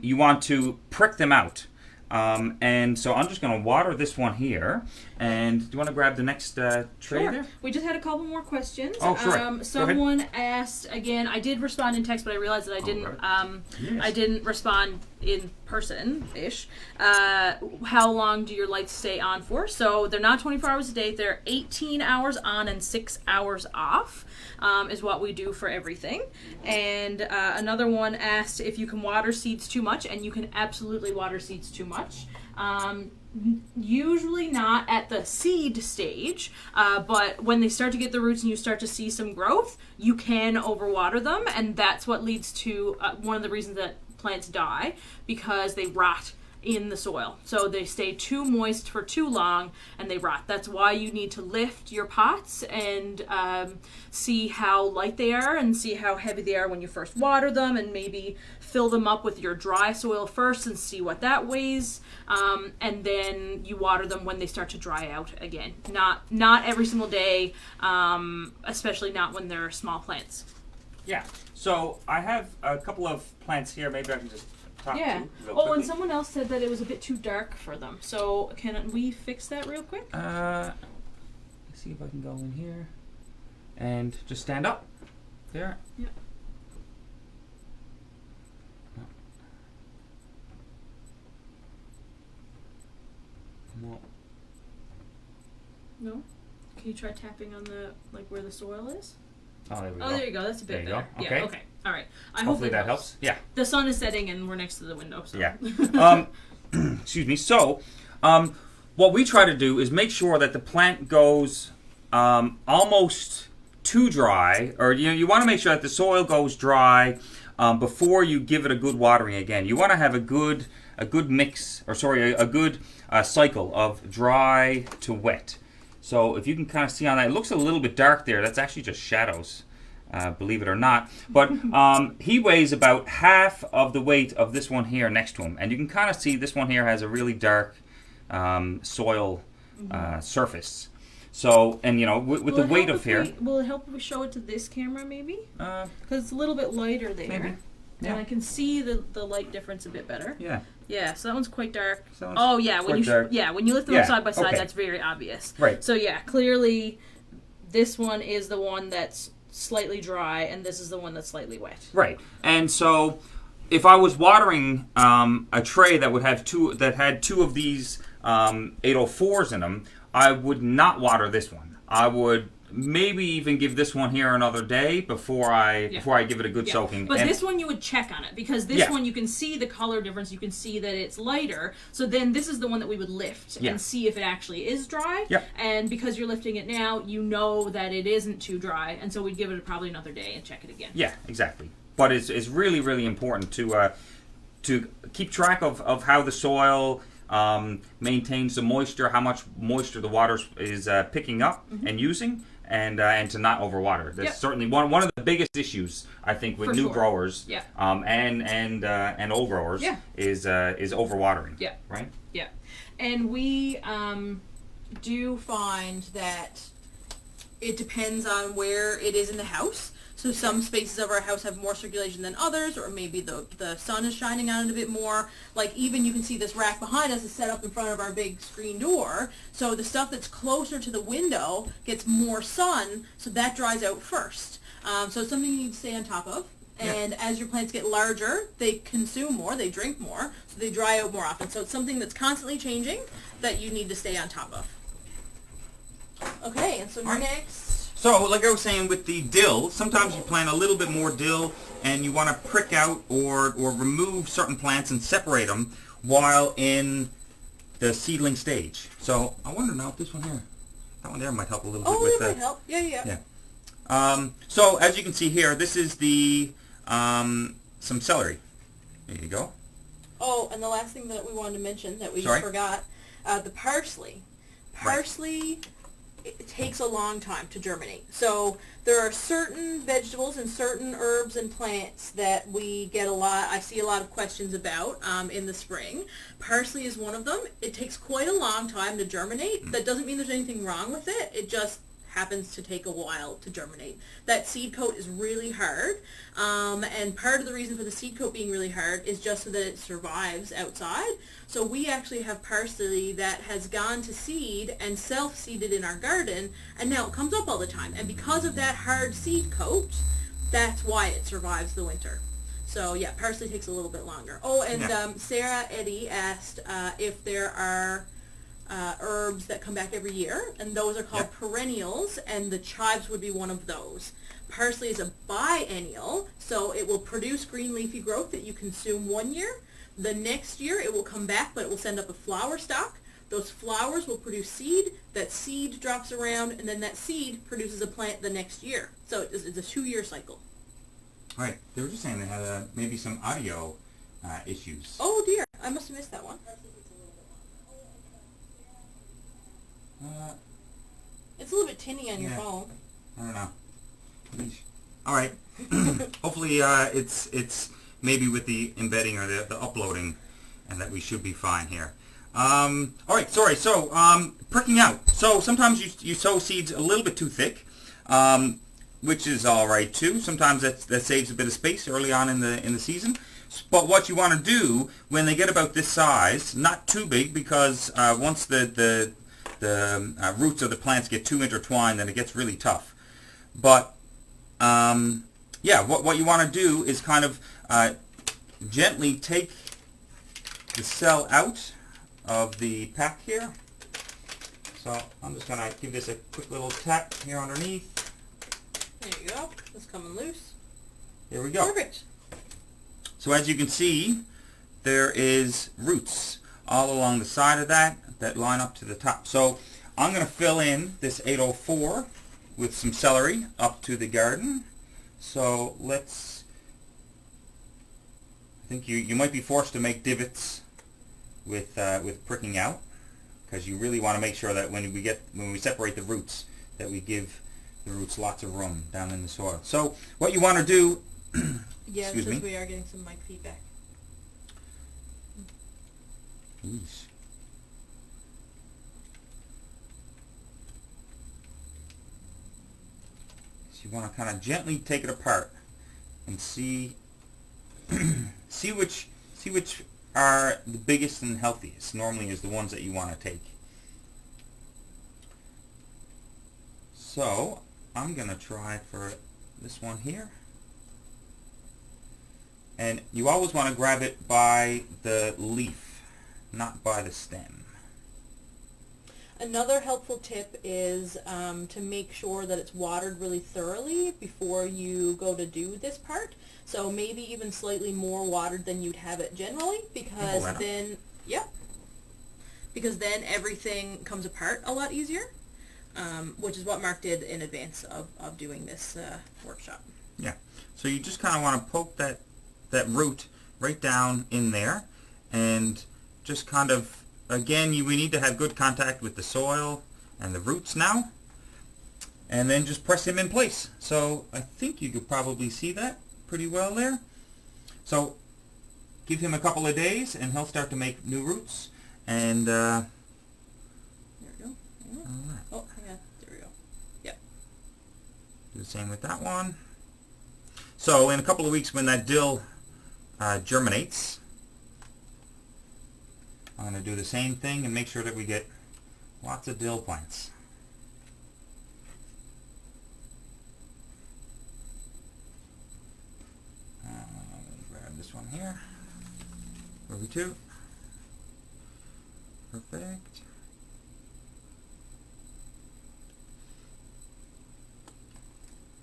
you want to prick them out. And so I'm just going to water this one here. And do you want to grab the next tray there? We just had a couple more questions. Oh, sure. Someone asked, again, I did respond in text, but I realized that I didn't I didn't respond in person-ish. How long do your lights stay on for? So they're not 24 hours a day. They're 18 hours on and 6 hours off is what we do for everything. And another one asked if you can water seeds too much, and you can absolutely water seeds too much. Usually not at the seed stage, but when they start to get the roots and you start to see some growth, you can overwater them, and that's what leads to one of the reasons that plants die, because they rot in the soil. So they stay too moist for too long and they rot. That's why you need to lift your pots and see how light they are and see how heavy they are when you first water them, and maybe fill them up with your dry soil first and see what that weighs, and then you water them when they start to dry out again. Not every single day, especially not when they're small plants. Yeah. So I have a couple of plants here. Maybe I can just top Yeah. two. Real Oh, quickly. and someone else said that it was a bit too dark for them. So can we fix that real quick? Let's see if I can go in here and just stand up. There. Yeah. No. No. Can you try tapping on the where the soil is? Oh, there we go. Oh, there you go. That's a bit There you better. go. Yeah. Okay. Okay. All right. Hopefully that helps. Yeah. The sun is setting and we're next to the window. So. Yeah. Excuse me. So, what we try to do is make sure that the plant goes almost too dry, or you want to make sure that the soil goes dry before you give it a good watering again. You want to have a good mix, or sorry, a good cycle of dry to wet. So if you can kind of see on that, it looks a little bit dark there. That's actually just shadows, believe it or not. But he weighs about half of the weight of this one here next to him. And you can kind of see this one here has a really dark soil surface. So, and with the weight of here... Will it help if we show it to this camera maybe? Because it's a little bit lighter there. Maybe. Yeah. And I can see the light difference a bit better. Yeah. Yeah, so that one's quite dark. When you lift them up side by side, okay. That's very obvious. Right. So yeah, clearly this one is the one that's slightly dry, and this is the one that's slightly wet. Right. And so, if I was watering a tray that had two of these 804s in them, I would not water this one. I would maybe even give this one here another day before I give it a good soaking. But this one you would check on it, because this one you can see the color difference, you can see that it's lighter, so then this is the one that we would lift and see if it actually is dry. Yep. And because you're lifting it now, you know that it isn't too dry, and so we'd give it probably another day and check it again. Yeah, exactly. But it's really, really important to keep track of how the soil maintains the moisture, how much moisture the water is picking up and using, and to not overwater. That's certainly one of the biggest issues I think with new growers, and old growers, is overwatering. Yeah. Right. Yeah, and we do find that it depends on where it is in the house. So some spaces of our house have more circulation than others, or maybe the sun is shining on it a bit more. Like even you can see this rack behind us is set up in front of our big screen door. So the stuff that's closer to the window gets more sun, so that dries out first. So it's something you need to stay on top of. And as your plants get larger, they consume more, they drink more, so they dry out more often. So it's something that's constantly changing that you need to stay on top of. Okay, and so next... So, like I was saying with the dill, sometimes you plant a little bit more dill and you want to prick out or remove certain plants and separate them while in the seedling stage. So, I wonder now if this one here, that one there might help a little bit with that might help. Yeah. So, as you can see here, this is the some celery. There you go. Oh, and the last thing that we wanted to mention that we forgot, the parsley. Parsley... It takes a long time to germinate. So there are certain vegetables and certain herbs and plants that I see a lot of questions about in the spring. Parsley is one of them. It takes quite a long time to germinate. That doesn't mean there's anything wrong with it. It just happens to take a while to germinate. That seed coat is really hard, and part of the reason for the seed coat being really hard is just so that it survives outside. So we actually have parsley that has gone to seed and self-seeded in our garden, and now it comes up all the time. And because of that hard seed coat, that's why it survives the winter. So yeah, parsley takes a little bit longer. Oh, and Sarah Eddy asked if there are herbs that come back every year, and those are called perennials, and the chives would be one of those. Parsley is a biennial, so it will produce green leafy growth that you consume one year. The next year it will come back, but it will send up a flower stalk. Those flowers will produce seed. That seed drops around, and then that seed produces a plant the next year. So it's a 2-year cycle. All right. They were just saying they had maybe some audio issues. Oh dear, I must have missed that one. It's a little bit tinny on your phone. I don't know. All right. Hopefully it's maybe with the embedding or the uploading, and that we should be fine here. All right, sorry. So pricking out. So sometimes you sow seeds a little bit too thick, which is all right too. Sometimes that saves a bit of space early on in the season. But what you want to do when they get about this size, not too big, because once the roots of the plants get too intertwined, then it gets really tough. But yeah, what you want to do is kind of gently take the cell out of the pack here. So I'm just going to give this a quick little tap here underneath. There you go. It's coming loose. There we go. Perfect. So as you can see, there is roots all along the side of that line up to the top. So I'm going to fill in this 804 with some celery up to the garden. So let's, I think you might be forced to make divots with pricking out, because you really want to make sure that when we separate the roots, that we give the roots lots of room down in the soil. So what you want to do, yeah, excuse me. We are getting some mic feedback. Jeez. So you want to kind of gently take it apart and see which are the biggest and healthiest. Normally is the ones that you want to take. So I'm going to try for this one here. And you always want to grab it by the leaf, not by the stem. Another helpful tip is to make sure that it's watered really thoroughly before you go to do this part. So maybe even slightly more watered than you'd have it generally, because then, yep, because then everything comes apart a lot easier, which is what Mark did in advance of doing this workshop. Yeah, so you just kind of want to poke that root right down in there, and just kind of, again, we need to have good contact with the soil and the roots now, and then just press him in place. So I think you could probably see that pretty well there. So give him a couple of days and he'll start to make new roots, and there we go. Right. Oh, yeah, there we go. Yep. Do the same with that one. So in a couple of weeks, when that dill germinates, I'm going to do the same thing and make sure that we get lots of dill plants. Grab this one here. Where we to? Perfect.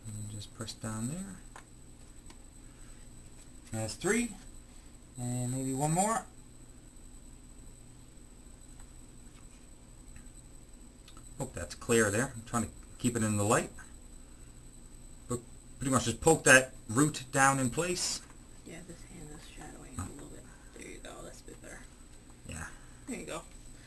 And just press down there. That's 3, and maybe one more. Hope that's clear there. I'm trying to keep it in the light. But pretty much just poke that root down in place. Yeah, this hand is shadowing a little bit. There you go. That's a bit better. Yeah. There you go.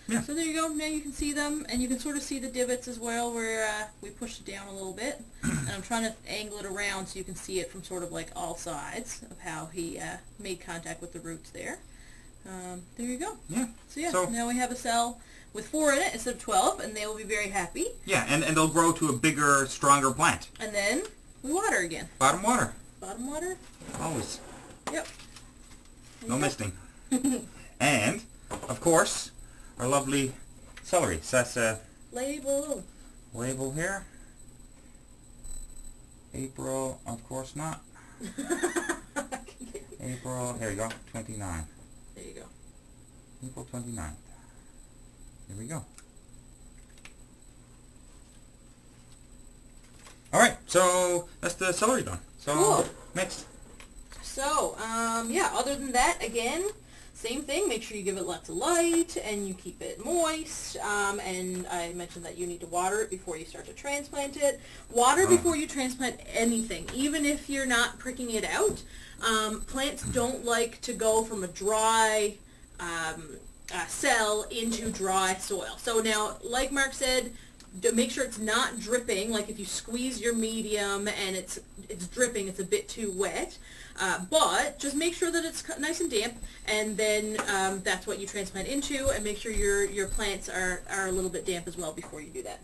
Yeah. So there you go. Now you can see them, and you can sort of see the divots as well where we pushed it down a little bit. And I'm trying to angle it around so you can see it from sort of like all sides of how he made contact with the roots there. There you go. Yeah. So yeah, so now we have a cell with 4 in it instead of 12, and they will be very happy. Yeah, and they'll grow to a bigger, stronger plant. And then we water again. Bottom water. Bottom water. Always. Yep. No misting. And, of course, our lovely celery. So that's a label here. April, of course not. April, here you go, 29. There you go. April 29th. Here we go. Alright, so that's the celery done. So, cool. Next. So, yeah, other than that, again, same thing. Make sure you give it lots of light and you keep it moist. And I mentioned that you need to water it before you start to transplant it. Water before you transplant anything, even if you're not pricking it out. Plants don't like to go from a dry cell into dry soil. So now, like Mark said, make sure it's not dripping. Like if you squeeze your medium and it's dripping, it's a bit too wet. But just make sure that it's nice and damp, and then that's what you transplant into, and make sure your plants are a little bit damp as well before you do that.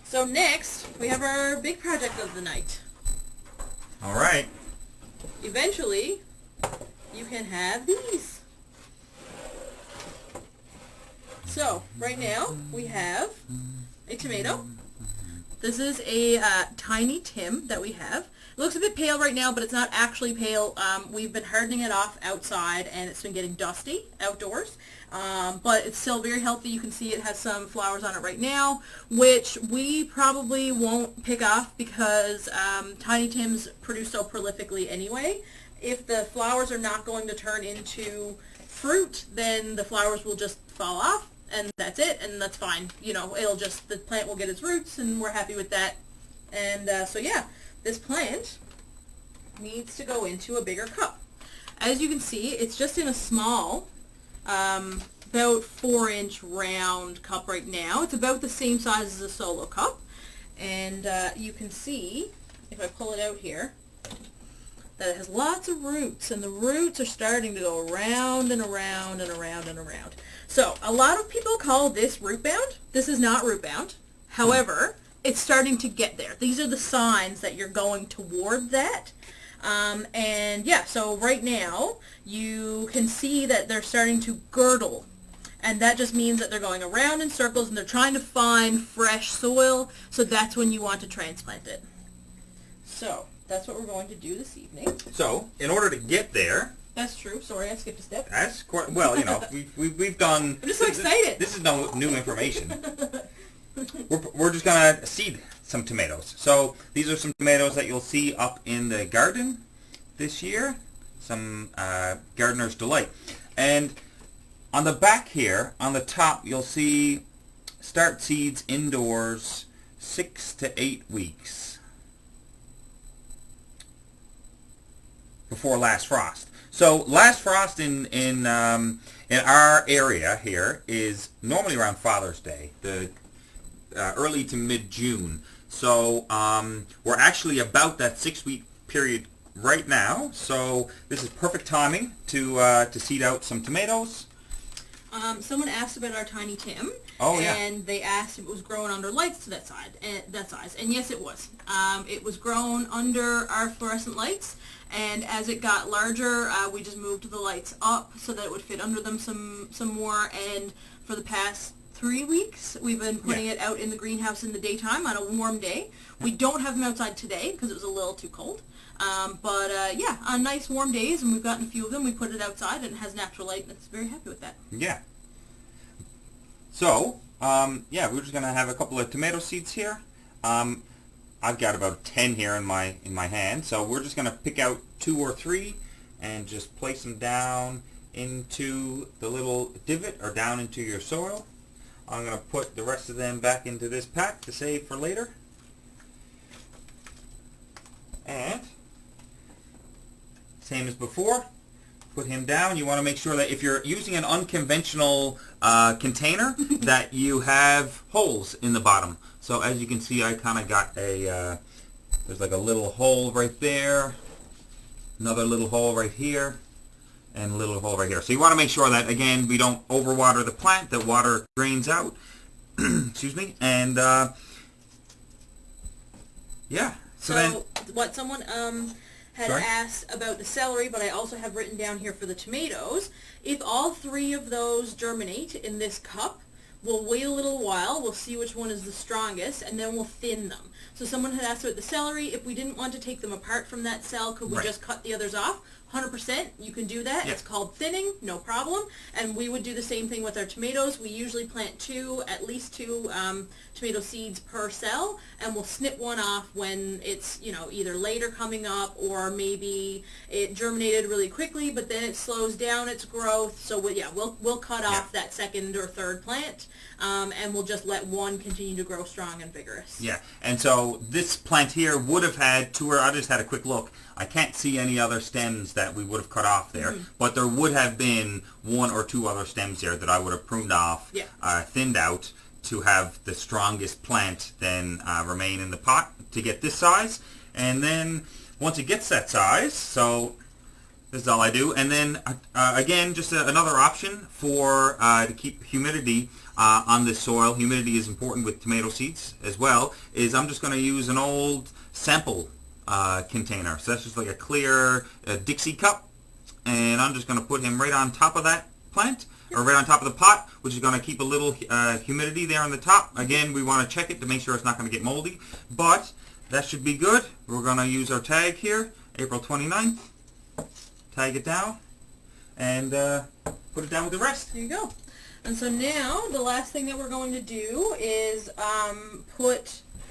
So next, we have our big project of the night. All right. Eventually, you can have these. So, right now, we have a tomato. This is a tiny Tim that we have. It looks a bit pale right now, but it's not actually pale. We've been hardening it off outside, and it's been getting dusty outdoors. But it's still very healthy. You can see it has some flowers on it right now, which we probably won't pick off because tiny Tims produce so prolifically anyway. If the flowers are not going to turn into fruit, then the flowers will just fall off, and that's it, and that's fine. You know, it'll just, the plant will get its roots, and we're happy with that. And so yeah, this plant needs to go into a bigger cup. As you can see, it's just in a small, about 4-inch round cup right now. It's about the same size as a solo cup, and you can see, if I pull it out here, that it has lots of roots, and the roots are starting to go around and around and around and around. So a lot of people call this root bound. This is not root bound. However, it's starting to get there. These are the signs that you're going toward that. And yeah, so right now you can see that they're starting to girdle, and that just means that they're going around in circles and they're trying to find fresh soil, so that's when you want to transplant it. So that's what we're going to do this evening. So, in order to get there... That's true. Sorry, I skipped a step. That's quite... Well, you know, we've done... I'm just so excited. This is no new information. We're just going to seed some tomatoes. So, these are some tomatoes that you'll see up in the garden this year. Some gardener's delight. And on the back here, on the top, you'll see start seeds indoors 6 to 8 weeks before last frost. So last frost in our area here is normally around Father's Day, the early to mid-June. So we're actually about that 6-week period right now. So this is perfect timing to seed out some tomatoes. Someone asked about our tiny Tim. Oh, yeah. And they asked if it was grown under lights to that size. And yes, it was. It was grown under our fluorescent lights. And as it got larger, we just moved the lights up so that it would fit under them some more. And for the past 3 weeks, we've been putting it out in the greenhouse in the daytime on a warm day. We don't have them outside today because it was a little too cold. But yeah, on nice warm days, and we've gotten a few of them, we put it outside and it has natural light, and it's very happy with that. Yeah. So, yeah, we're just going to have a couple of tomato seeds here. I've got about 10 here in my hand, so we're just going to pick out 2 or 3 and just place them down into the little divot or down into your soil. I'm going to put the rest of them back into this pack to save for later. And same as before, put him down. You want to make sure that if you're using an unconventional container that you have holes in the bottom. So as you can see, I kind of got a, there's like a little hole right there, another little hole right here, and a little hole right here. So you want to make sure that, again, we don't overwater the plant, that water drains out. Excuse me. And yeah. So then, what someone had asked about the celery, but I also have written down here for the tomatoes, if all 3 of those germinate in this cup, we'll wait a little while, we'll see which one is the strongest, and then we'll thin them. So someone had asked about the celery, if we didn't want to take them apart from that cell, could we just cut the others off? 100%, you can do that. It's called thinning, no problem. And we would do the same thing with our tomatoes. We usually plant at least two tomato seeds per cell, and we'll snip one off when it's, you know, either later coming up, or maybe it germinated really quickly, but then it slows down its growth. So we'll cut off that second or third plant, and we'll just let one continue to grow strong and vigorous. Yeah, and so this plant here would have had I just had a quick look. I can't see any other stems that we would have cut off there, but there would have been 1 or 2 other stems there that I would have pruned off, thinned out, to have the strongest plant then remain in the pot to get this size. And then once it gets that size, so this is all I do. And then again, just another option for to keep humidity on this soil. Humidity is important with tomato seeds as well. Is I'm just going to use an old sample container. So that's just like a clear Dixie cup, and I'm just going to put him right on top of that plant, or right on top of the pot, which is going to keep a little humidity there on the top. Again, we want to check it to make sure it's not going to get moldy, but that should be good. We're going to use our tag here, April 29th, tag it down, and put it down with the rest. There you go. And so now the last thing that we're going to do is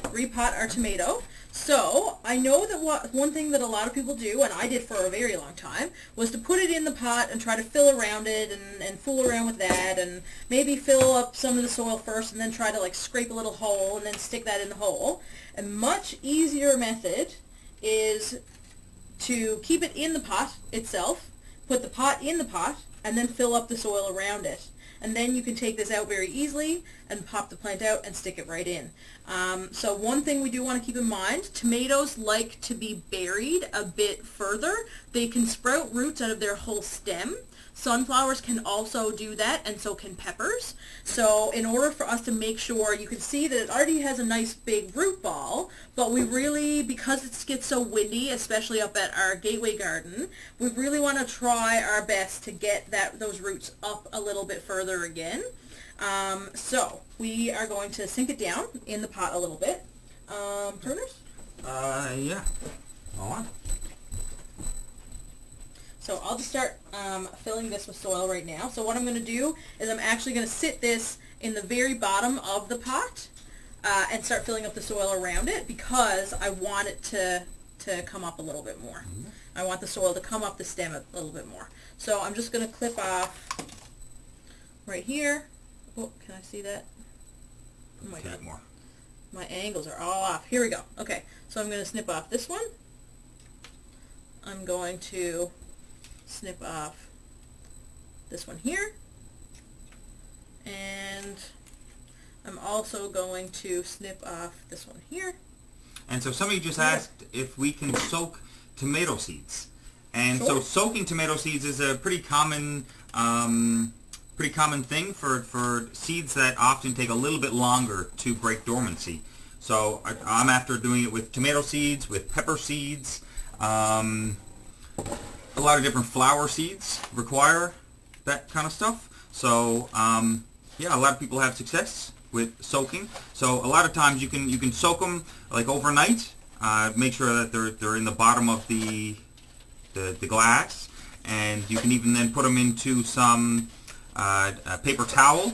repot our tomato. So I know that one thing that a lot of people do, and I did for a very long time, was to put it in the pot and try to fill around it and fool around with that, and maybe fill up some of the soil first and then try to like scrape a little hole and then stick that in the hole. A much easier method is to keep it in the pot itself, put the pot in the pot, and then fill up the soil around it. And then you can take this out very easily and pop the plant out and stick it right in. So one thing we do want to keep in mind, tomatoes like to be buried a bit further. They can sprout roots out of their whole stem. Sunflowers can also do that, and so can peppers. So in order for us to make sure, you can see that it already has a nice big root ball, but we really, because it gets so windy, especially up at our gateway garden, we really want to try our best to get those roots up a little bit further again. So we are going to sink it down in the pot a little bit. Pruners? Yeah. Go on. So I'll just start filling this with soil right now. So what I'm going to do is I'm actually going to sit this in the very bottom of the pot and start filling up the soil around it, because I want it to come up a little bit more. Mm-hmm. I want the soil to come up the stem a little bit more. So I'm just going to clip off right here. Oh, can I see that? Oh my God. More. My angles are all off. Here we go. Okay, so I'm going to snip off this one. I'm going to snip off this one here, and I'm also going to snip off this one here. And so somebody just asked if we can soak tomato seeds, and Sure. so soaking tomato seeds is a pretty common thing for seeds that often take a little bit longer to break dormancy. So I'm after doing it with tomato seeds, with pepper seeds. A lot of different flower seeds require that kind of stuff. So yeah, a lot of people have success with soaking. So a lot of times you can soak them like overnight. Make sure that they're in the bottom of the glass, and you can even then put them into some a paper towel,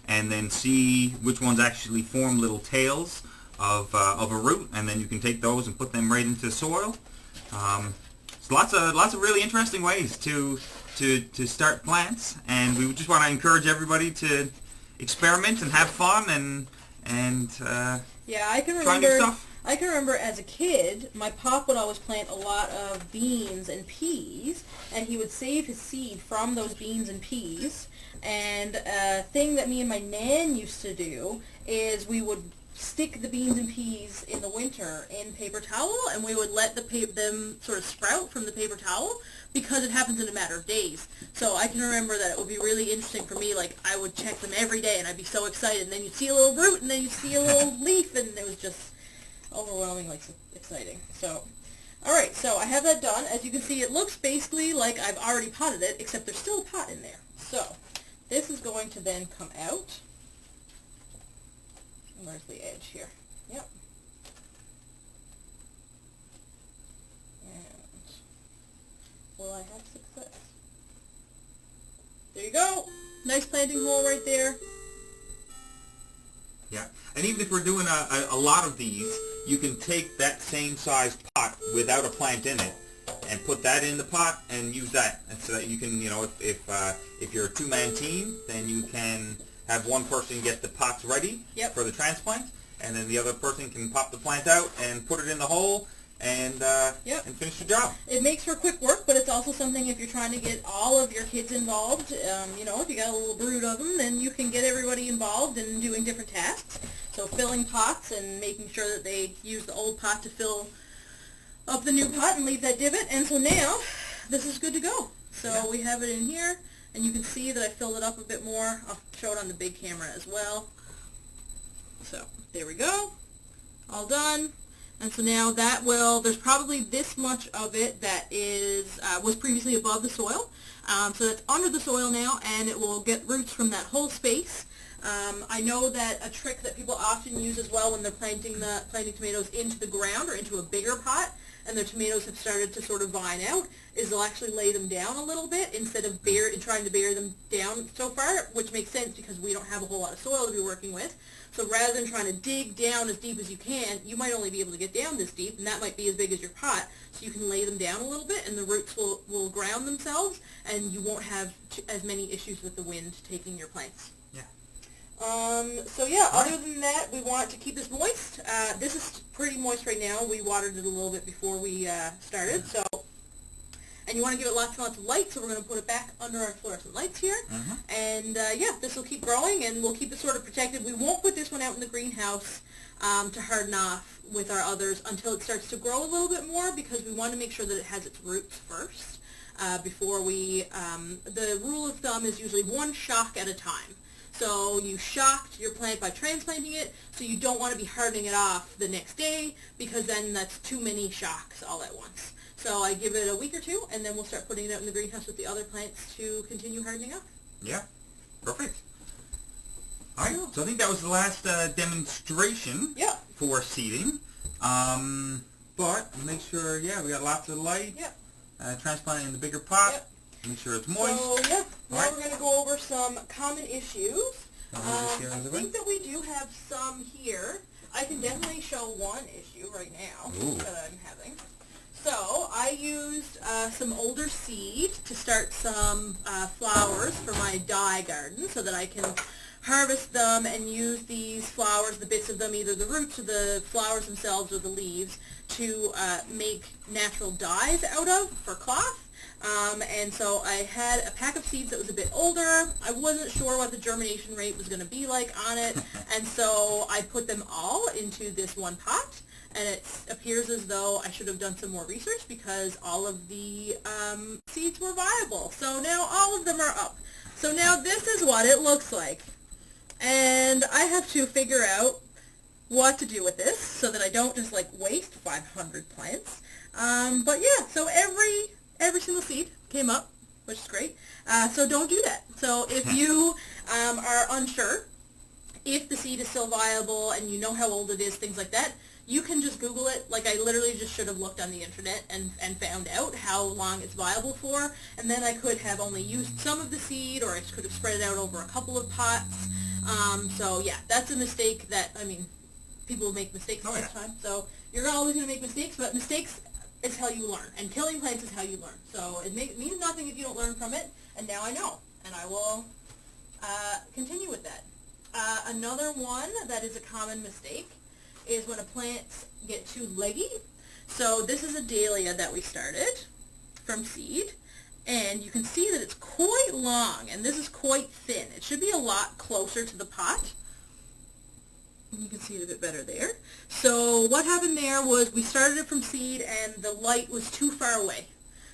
and then see which ones actually form little tails of a root, and then you can take those and put them right into the soil. Lots of really interesting ways to start plants, and we just want to encourage everybody to experiment and have fun and yeah, I can try new remember. stuff. I can remember as a kid, my pop would always plant a lot of beans and peas, and he would save his seed from those beans and peas. And a thing that me and my nan used to do is we would stick the beans and peas in the winter in paper towel, and we would let them sort of sprout from the paper towel, because it happens in a matter of days. So I can remember that it would be really interesting for me. Like, I would check them every day, and I'd be so excited. And then you'd see a little root, and then you'd see a little leaf, and it was just overwhelmingly exciting. So, all right, so I have that done. As you can see, it looks basically like I've already potted it, except there's still a pot in there. So this is going to then come out. Where's the edge here? Yep. And will I have success? There you go. Nice planting hole right there. Yeah, and even if we're doing a lot of these, you can take that same size pot without a plant in it and put that in the pot and use that. And so that you can, you know, if you're a two-man team, then you can have one person get the pots ready for the transplant, and then the other person can pop the plant out and put it in the hole and finish the job. It makes for quick work, but it's also something if you're trying to get all of your kids involved. You know, if you got a little brood of them, then you can get everybody involved in doing different tasks. So filling pots and making sure that they use the old pot to fill up the new pot and leave that divot. And so now this is good to go. So we have it in here, and you can see that I filled it up a bit more. I'll show it on the big camera as well. So there we go, all done. And so now that will, there's probably this much of it that is was previously above the soil. So it's under the soil now, and it will get roots from that whole space. I know that a trick that people often use as well when they're planting tomatoes into the ground or into a bigger pot, and their tomatoes have started to sort of vine out, is they'll actually lay them down a little bit instead of trying to bury them down so far, which makes sense because we don't have a whole lot of soil to be working with. So rather than trying to dig down as deep as you can, you might only be able to get down this deep, and that might be as big as your pot. So you can lay them down a little bit, and the roots will ground themselves, and you won't have as many issues with the wind taking your plants. Yeah. So yeah, other than that, we want to keep this moist. This is pretty moist right now. We watered it a little bit before we started, so. And you want to give it lots and lots of light, so we're going to put it back under our fluorescent lights here. And yeah, this will keep growing, and we'll keep it sort of protected. We won't put this one out in the greenhouse to harden off with our others until it starts to grow a little bit more, because we want to make sure that it has its roots first before we, the rule of thumb is usually one shock at a time. So you shocked your plant by transplanting it, so you don't want to be hardening it off the next day, because then that's too many shocks all at once. So I give it a week or two, and then we'll start putting it out in the greenhouse with the other plants to continue hardening up. Yeah, perfect. All right, so I think that was the last demonstration for seeding. But make sure, yeah, we got lots of light. Transplant it in the bigger pot. Make sure it's moist. So yeah, now we're going to go over some common issues. I think that we do have some here. I can definitely show one issue right now that I'm having. So I used some older seed to start some flowers for my dye garden so that I can harvest them and use these flowers, the bits of them, either the roots or the flowers themselves or the leaves, to make natural dyes out of for cloth. And so I had a pack of seeds that was a bit older. I wasn't sure what the germination rate was going to be like on it, and so I put them all into this one pot. And it appears as though I should have done some more research, because all of the seeds were viable. So now all of them are up. So now this is what it looks like. And I have to figure out what to do with this so that I don't just like waste 500 plants. But yeah, so every single seed came up, which is great. So don't do that. So if you are unsure if the seed is still viable and you know how old it is, things like that, you can just Google it. Like, I literally just should have looked on the internet and found out how long it's viable for, and then I could have only used some of the seed, or I could have spread it out over a couple of pots. So yeah, that's a mistake that, I mean, people make mistakes all the time, so you're always going to make mistakes, but mistakes is how you learn, and killing plants is how you learn. So it means nothing if you don't learn from it, and now I know, and I will continue with that. Another one that is a common mistake is when a plant get too leggy. So this is a dahlia that we started from seed, and you can see that it's quite long, and this is quite thin. It should be a lot closer to the pot. You can see it a bit better there. So what happened there was we started it from seed, and the light was too far away.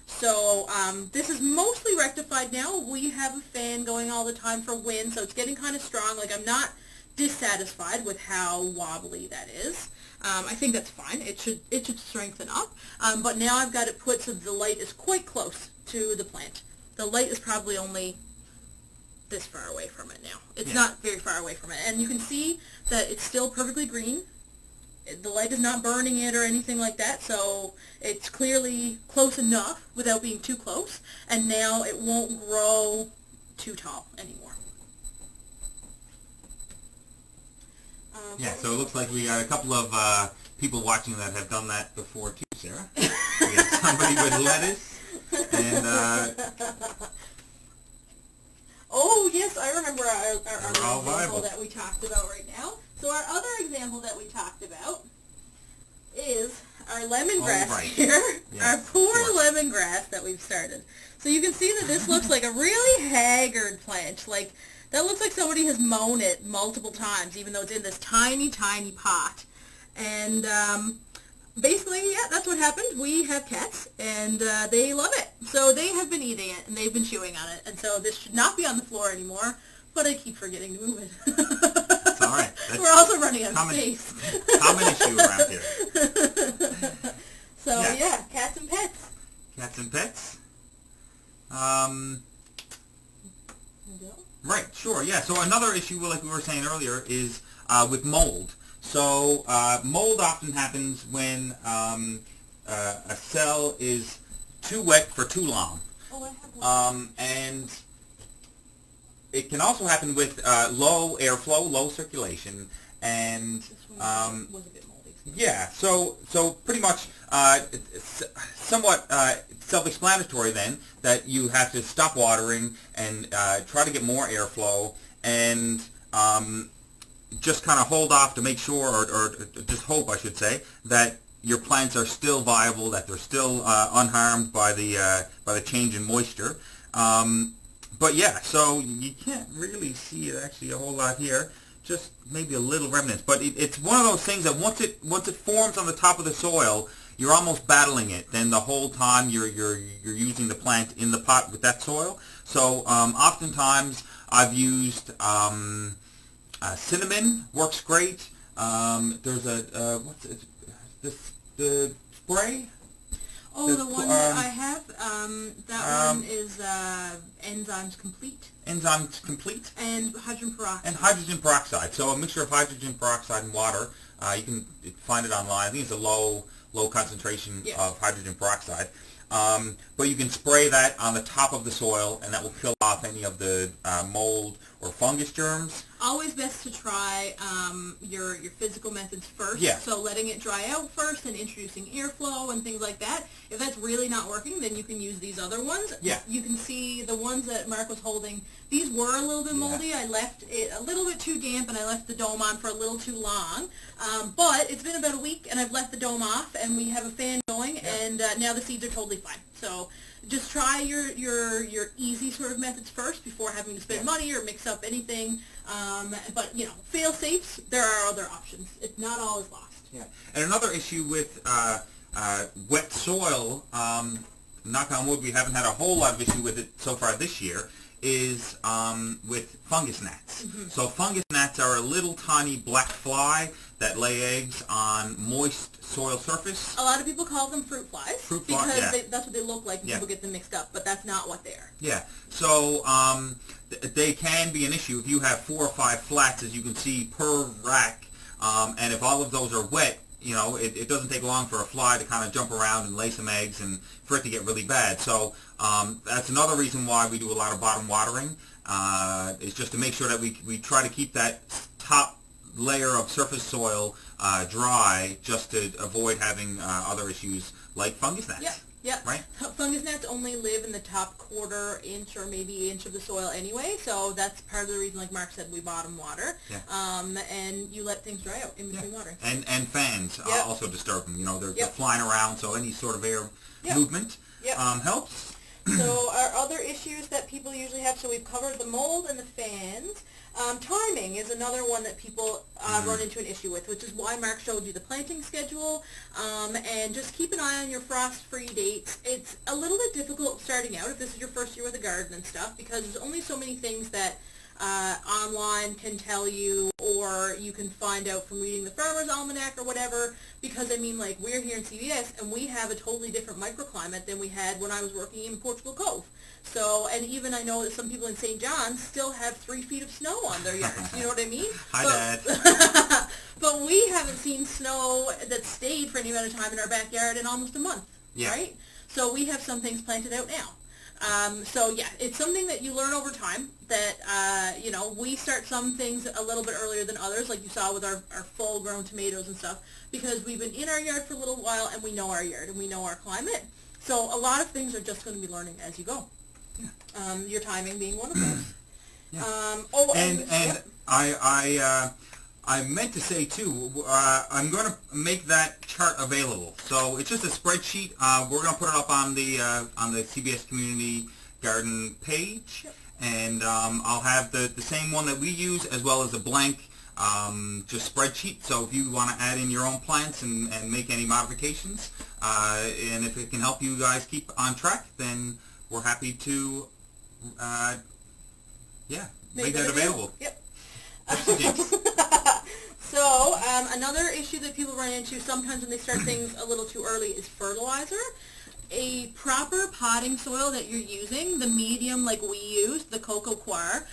So this is mostly rectified now. We have a fan going all the time for wind, so it's getting kind of strong. Like, I'm not dissatisfied with how wobbly that is. I think that's fine. It should strengthen up. But now I've got it put so the light is quite close to the plant. The light is probably only this far away from it now. It's not very far away from it. And you can see that it's still perfectly green. The light is not burning it or anything like that, so it's clearly close enough without being too close. And now it won't grow too tall anymore. Yeah, so it looks like we got a couple of people watching that have done that before too, Sarah. We have somebody with lettuce, and oh yes, I remember our all example viable that we talked about right now. So our other example that we talked about is our lemongrass here, our poor lemongrass that we've started. So you can see that this looks like a really haggard plant. Like, that looks like somebody has mown it multiple times, even though it's in this tiny, tiny pot. And basically, yeah, that's what happened. We have cats, and they love it. So they have been eating it, and they've been chewing on it. And so this should not be on the floor anymore, but I keep forgetting to move it. It's all right. We're also running out of space. Common issue around here. So, yeah, cats and pets. Cats and pets. Right, sure, yeah. So another issue, like we were saying earlier, is with mold. So mold often happens when a cell is too wet for too long. Oh, I have one. And it can also happen with low airflow, low circulation, and This one was a bit moldy. yeah. So pretty much it's somewhat self-explanatory then that you have to stop watering and try to get more airflow and just kind of hold off to make sure, or just hope, I should say, that your plants are still viable, that they're still unharmed by the change in moisture. But yeah, so you can't really see actually a whole lot here, just maybe a little remnants. But it's one of those things that once it forms on the top of the soil, you're almost battling it. Then the whole time you're using the plant in the pot with that soil. So oftentimes I've used cinnamon, works great. There's the spray. Oh, the one that I have, that one is Enzymes Complete. Enzymes Complete. And hydrogen peroxide. And hydrogen peroxide. So a mixture of hydrogen peroxide and water. You can find it online. I think it's a low concentration of hydrogen peroxide. But you can spray that on the top of the soil, and that will kill off any of the mold or fungus germs. Always best to try your physical methods first. Yeah. So letting it dry out first and introducing airflow and things like that. If that's really not working, then you can use these other ones. Yeah. You can see the ones that Mark was holding. These were a little bit moldy. Yeah. I left it a little bit too damp, and I left the dome on for a little too long. But it's been about a week, and I've left the dome off, and we have a fan going, and now the seeds are totally fine. So just try your easy sort of methods first before having to spend money or mix up anything. But, you know, fail-safes, there are other options. Not all is lost. Yeah. And another issue with wet soil, knock on wood, we haven't had a whole lot of issue with it so far this year, is with fungus gnats. Mm-hmm. So fungus gnats are a little tiny black fly that lay eggs on moist soil surface. A lot of people call them fruit flies. Fruit fly, because yeah. that's what they look like, and people get them mixed up, but that's not what they are. Yeah. So they can be an issue if you have 4 or 5 flats, as you can see, per rack, and if all of those are wet, you know, it doesn't take long for a fly to kind of jump around and lay some eggs and for it to get really bad. So that's another reason why we do a lot of bottom watering, is just to make sure that we try to keep that top layer of surface soil dry, just to avoid having other issues like fungus gnats. Yeah. Yeah. Right? Fungus gnats only live in the top quarter inch or maybe inch of the soil anyway, so that's part of the reason, like Mark said, we bottom water. Yeah. And you let things dry out in between watering. And fans also disturb them. You know, they're flying around, so any sort of air movement helps. So our other issues that people usually have, so we've covered the mold and the fans. Timing is another one that people run into an issue with, which is why Mark showed you the planting schedule. And just keep an eye on your frost-free dates. It's a little bit difficult starting out if this is your first year with a garden and stuff, because there's only so many things that online can tell you, or you can find out from reading the Farmer's Almanac or whatever, because I mean, like, we're here in CBS and we have a totally different microclimate than we had when I was working in Portugal Cove. So, and even I know that some people in St. John's still have 3 feet of snow on their yards, you know what I mean? Hi, Dad. But we haven't seen snow that stayed for any amount of time in our backyard in almost a month, right? So we have some things planted out now. So yeah, it's something that you learn over time, that, you know, we start some things a little bit earlier than others, like you saw with our full-grown tomatoes and stuff, because we've been in our yard for a little while and we know our yard and we know our climate. So a lot of things are just going to be learning as you go. Yeah. Your timing being one of those. I meant to say too, I'm going to make that chart available. So it's just a spreadsheet. We're going to put it up on the CBS Community Garden page, and I'll have the same one that we use, as well as a blank just spreadsheet. So if you want to add in your own plants and make any modifications, and if it can help you guys keep on track, then we're happy to make that available. Yep. So, another issue that people run into sometimes when they start things a little too early is fertilizer. A proper potting soil that you're using, the medium like we use, the Cocoa Coir,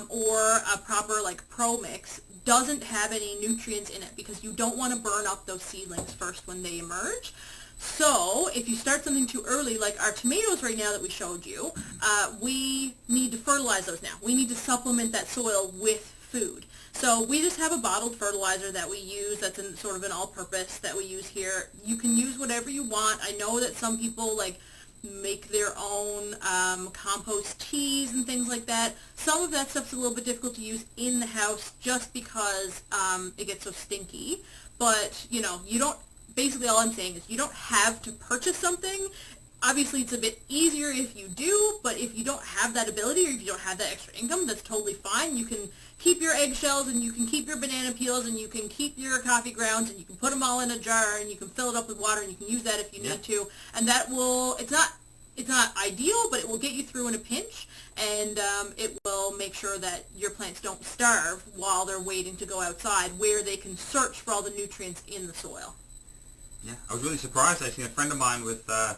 or a proper like Pro Mix, doesn't have any nutrients in it because you don't want to burn up those seedlings first when they emerge. So if you start something too early, like our tomatoes right now that we showed you, we need to fertilize those now. We need to supplement that soil with food. So we just have a bottled fertilizer that we use that's in sort of an all-purpose that we use here. You can use whatever you want. I know that some people like make their own compost teas and things like that. Some of that stuff's a little bit difficult to use in the house just because it gets so stinky. But, you know, you don't, basically all I'm saying is you don't have to purchase something. Obviously, it's a bit easier if you do, but if you don't have that ability or if you don't have that extra income, that's totally fine. You can keep your eggshells and you can keep your banana peels and you can keep your coffee grounds and you can put them all in a jar and you can fill it up with water and you can use that if you need to. And that will, it's not ideal, but it will get you through in a pinch, and it will make sure that your plants don't starve while they're waiting to go outside where they can search for all the nutrients in the soil. Yeah, I was really surprised. I seen a friend of mine with a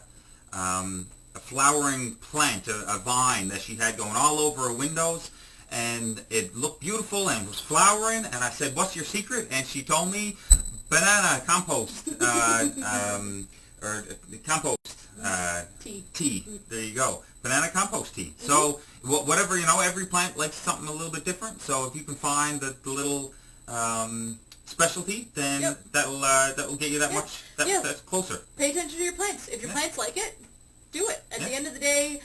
flowering plant, a vine that she had going all over her windows, and it looked beautiful and was flowering, and I said, "What's your secret?" And she told me, banana compost, or compost tea. There you go. Banana compost tea. Mm-hmm. So whatever, you know, every plant likes something a little bit different, so if you can find the little specialty, then that'll get you that much, that's closer. Pay attention to your plants. If your plants like it, do it. At the end of the day,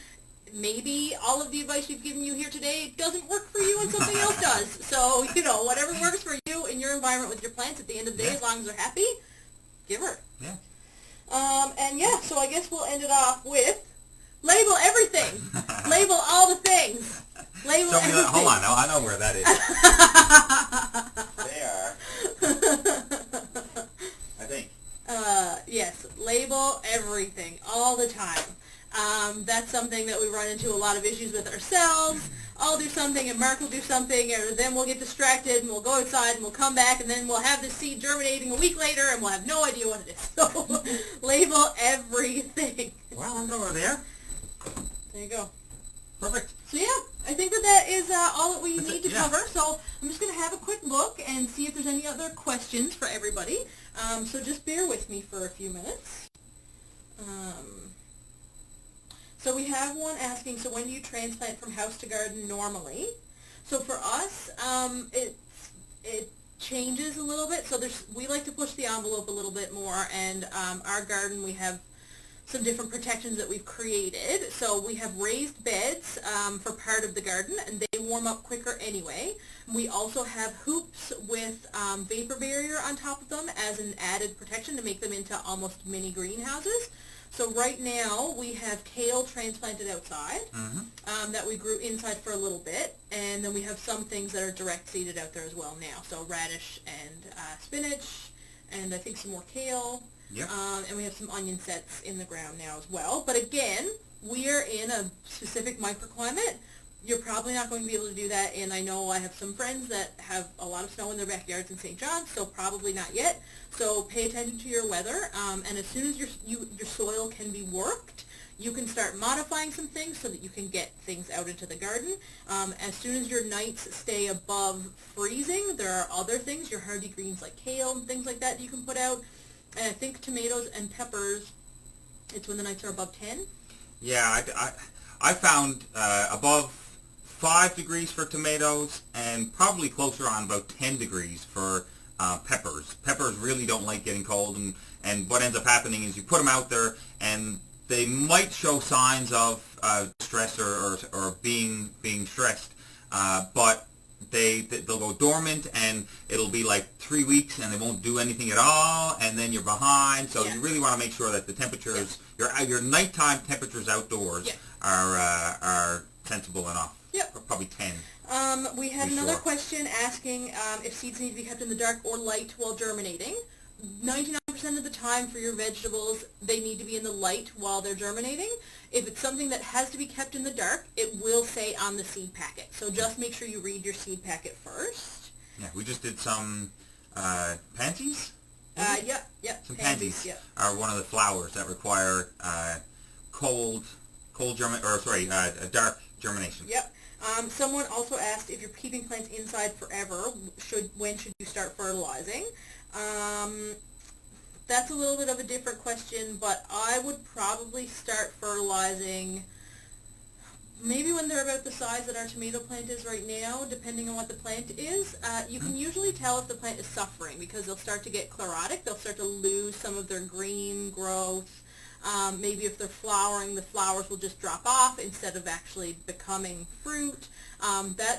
maybe all of the advice we've given you here today doesn't work for you and something else does. So, you know, whatever works for you in your environment with your plants, at the end of the day, as long as they're happy, give her. Yeah. So I guess we'll end it off with label everything. Label all the things. Label everything. Hold on, now I know where that is. They are. I think. Yes, label everything all the time. That's something that we run into a lot of issues with ourselves. I'll do something and Mark will do something, and then we'll get distracted and we'll go outside and we'll come back and then we'll have the seed germinating a week later and we'll have no idea what it is. So label everything. Well, I'm over there. There you go. Perfect. So yeah, I think that is all that we need to cover. So I'm just going to have a quick look and see if there's any other questions for everybody. So just bear with me for a few minutes. So we have one asking, so when do you transplant from house to garden normally? So for us, it changes a little bit. So we like to push the envelope a little bit more, and our garden, we have some different protections that we've created. So we have raised beds for part of the garden, and they warm up quicker anyway. We also have hoops with vapor barrier on top of them as an added protection to make them into almost mini greenhouses. So right now we have kale transplanted outside that we grew inside for a little bit, and then we have some things that are direct seeded out there as well now. So radish and spinach, and I think some more kale. Yep. And we have some onion sets in the ground now as well. But again, we are in a specific microclimate. You're probably not going to be able to do that, and I know I have some friends that have a lot of snow in their backyards in St. John's, so probably not yet. So pay attention to your weather, and as soon as your soil can be worked, you can start modifying some things so that you can get things out into the garden. As soon as your nights stay above freezing, there are other things, your hardy greens like kale and things like that you can put out. And I think tomatoes and peppers, it's when the nights are above 10. Yeah, I found above 5 degrees for tomatoes and probably closer on about 10 degrees for peppers. Peppers really don't like getting cold, and what ends up happening is you put them out there and they might show signs of stress or being stressed, but they'll go dormant, and it'll be like 3 weeks and they won't do anything at all, and then you're behind. So you really want to make sure that the temperatures, your nighttime temperatures outdoors are sensible enough. Yep. Probably 10. We had another question asking if seeds need to be kept in the dark or light while germinating. 99% of the time for your vegetables, they need to be in the light while they're germinating. If it's something that has to be kept in the dark, it will say on the seed packet. So just make sure you read your seed packet first. Yeah, we just did some pansies? Yep. Some pansies Yep. are one of the flowers that require dark germination. Yep. Someone also asked if you're keeping plants inside forever, when should you start fertilizing? That's a little bit of a different question, but I would probably start fertilizing maybe when they're about the size that our tomato plant is right now, depending on what the plant is. You can usually tell if the plant is suffering because they'll start to get chlorotic. They'll start to lose some of their green growth. Maybe if they're flowering, the flowers will just drop off instead of actually becoming fruit.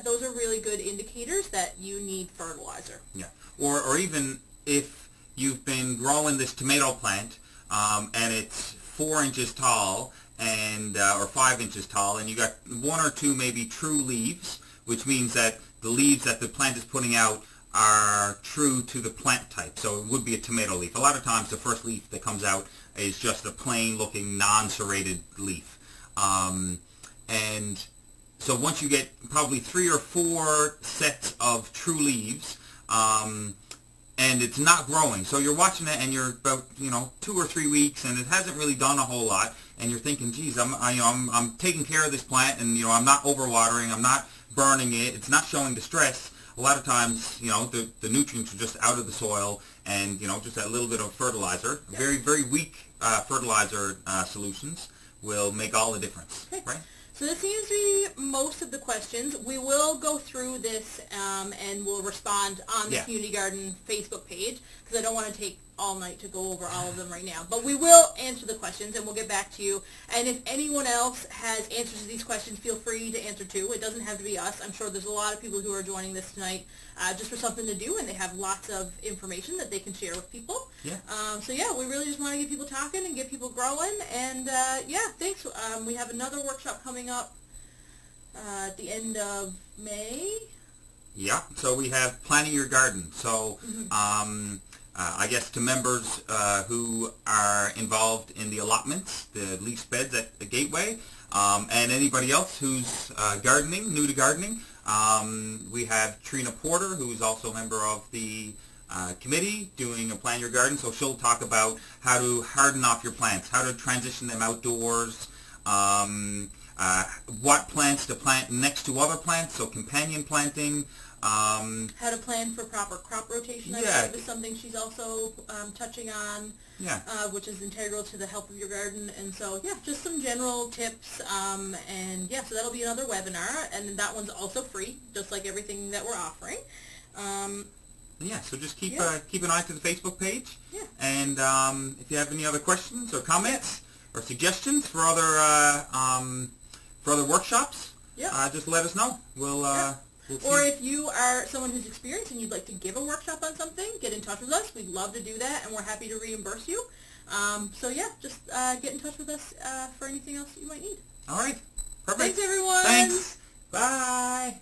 Those are really good indicators that you need fertilizer. Yeah, or even if you've been growing this tomato plant and it's 4 inches tall and or 5 inches tall, and you got 1 or 2 maybe true leaves, which means that the leaves that the plant is putting out are true to the plant type. So it would be a tomato leaf. A lot of times the first leaf that comes out is just a plain looking non-serrated leaf. And so once you get probably 3 or 4 sets of true leaves, and it's not growing, so you're watching it and you're about 2 or 3 weeks and it hasn't really done a whole lot, and you're thinking, geez, I'm taking care of this plant, and I'm not overwatering, I'm not burning it, it's not showing distress. A lot of times, the nutrients are just out of the soil, and just that little bit of fertilizer, Yep. very, very weak fertilizer solutions will make all the difference, Okay. right? So this seems to be most of the questions. We will go through this and we'll respond on the Yeah. Community Garden Facebook page, because I don't want to take all night to go over all of them right now. But we will answer the questions and we'll get back to you. And if anyone else has answers to these questions, feel free to answer too. It doesn't have to be us. I'm sure there's a lot of people who are joining this tonight just for something to do, and they have lots of information that they can share with people. Yeah. So yeah, we really just want to get people talking and get people growing. And yeah, thanks. We have another workshop coming up at the end of May. Yeah, so we have planning your garden. So I guess to members who are involved in the allotments, the lease beds at the Gateway, and anybody else who's gardening, new to gardening, we have Trina Porter, who's also a member of the committee, doing a Plan Your Garden. So she'll talk about how to harden off your plants, how to transition them outdoors, what plants to plant next to other plants, so companion planting. How to plan for proper crop rotation, I Yeah. believe, is something she's also touching on, Yeah. which is integral to the health of your garden. And so, yeah, just some general tips. And, yeah, so that'll be another webinar. And that one's also free, just like everything that we're offering. Yeah, so just keep Yeah. keep an eye to the Facebook page. Yeah. And if you have any other questions or comments or suggestions for other workshops, Yeah. just let us know. We'll see. Or if you are someone who's experienced and you'd like to give a workshop on something, get in touch with us. We'd love to do that, and we're happy to reimburse you. So, yeah, just get in touch with us for anything else that you might need. All right. Perfect. Thanks, everyone. Thanks. Bye.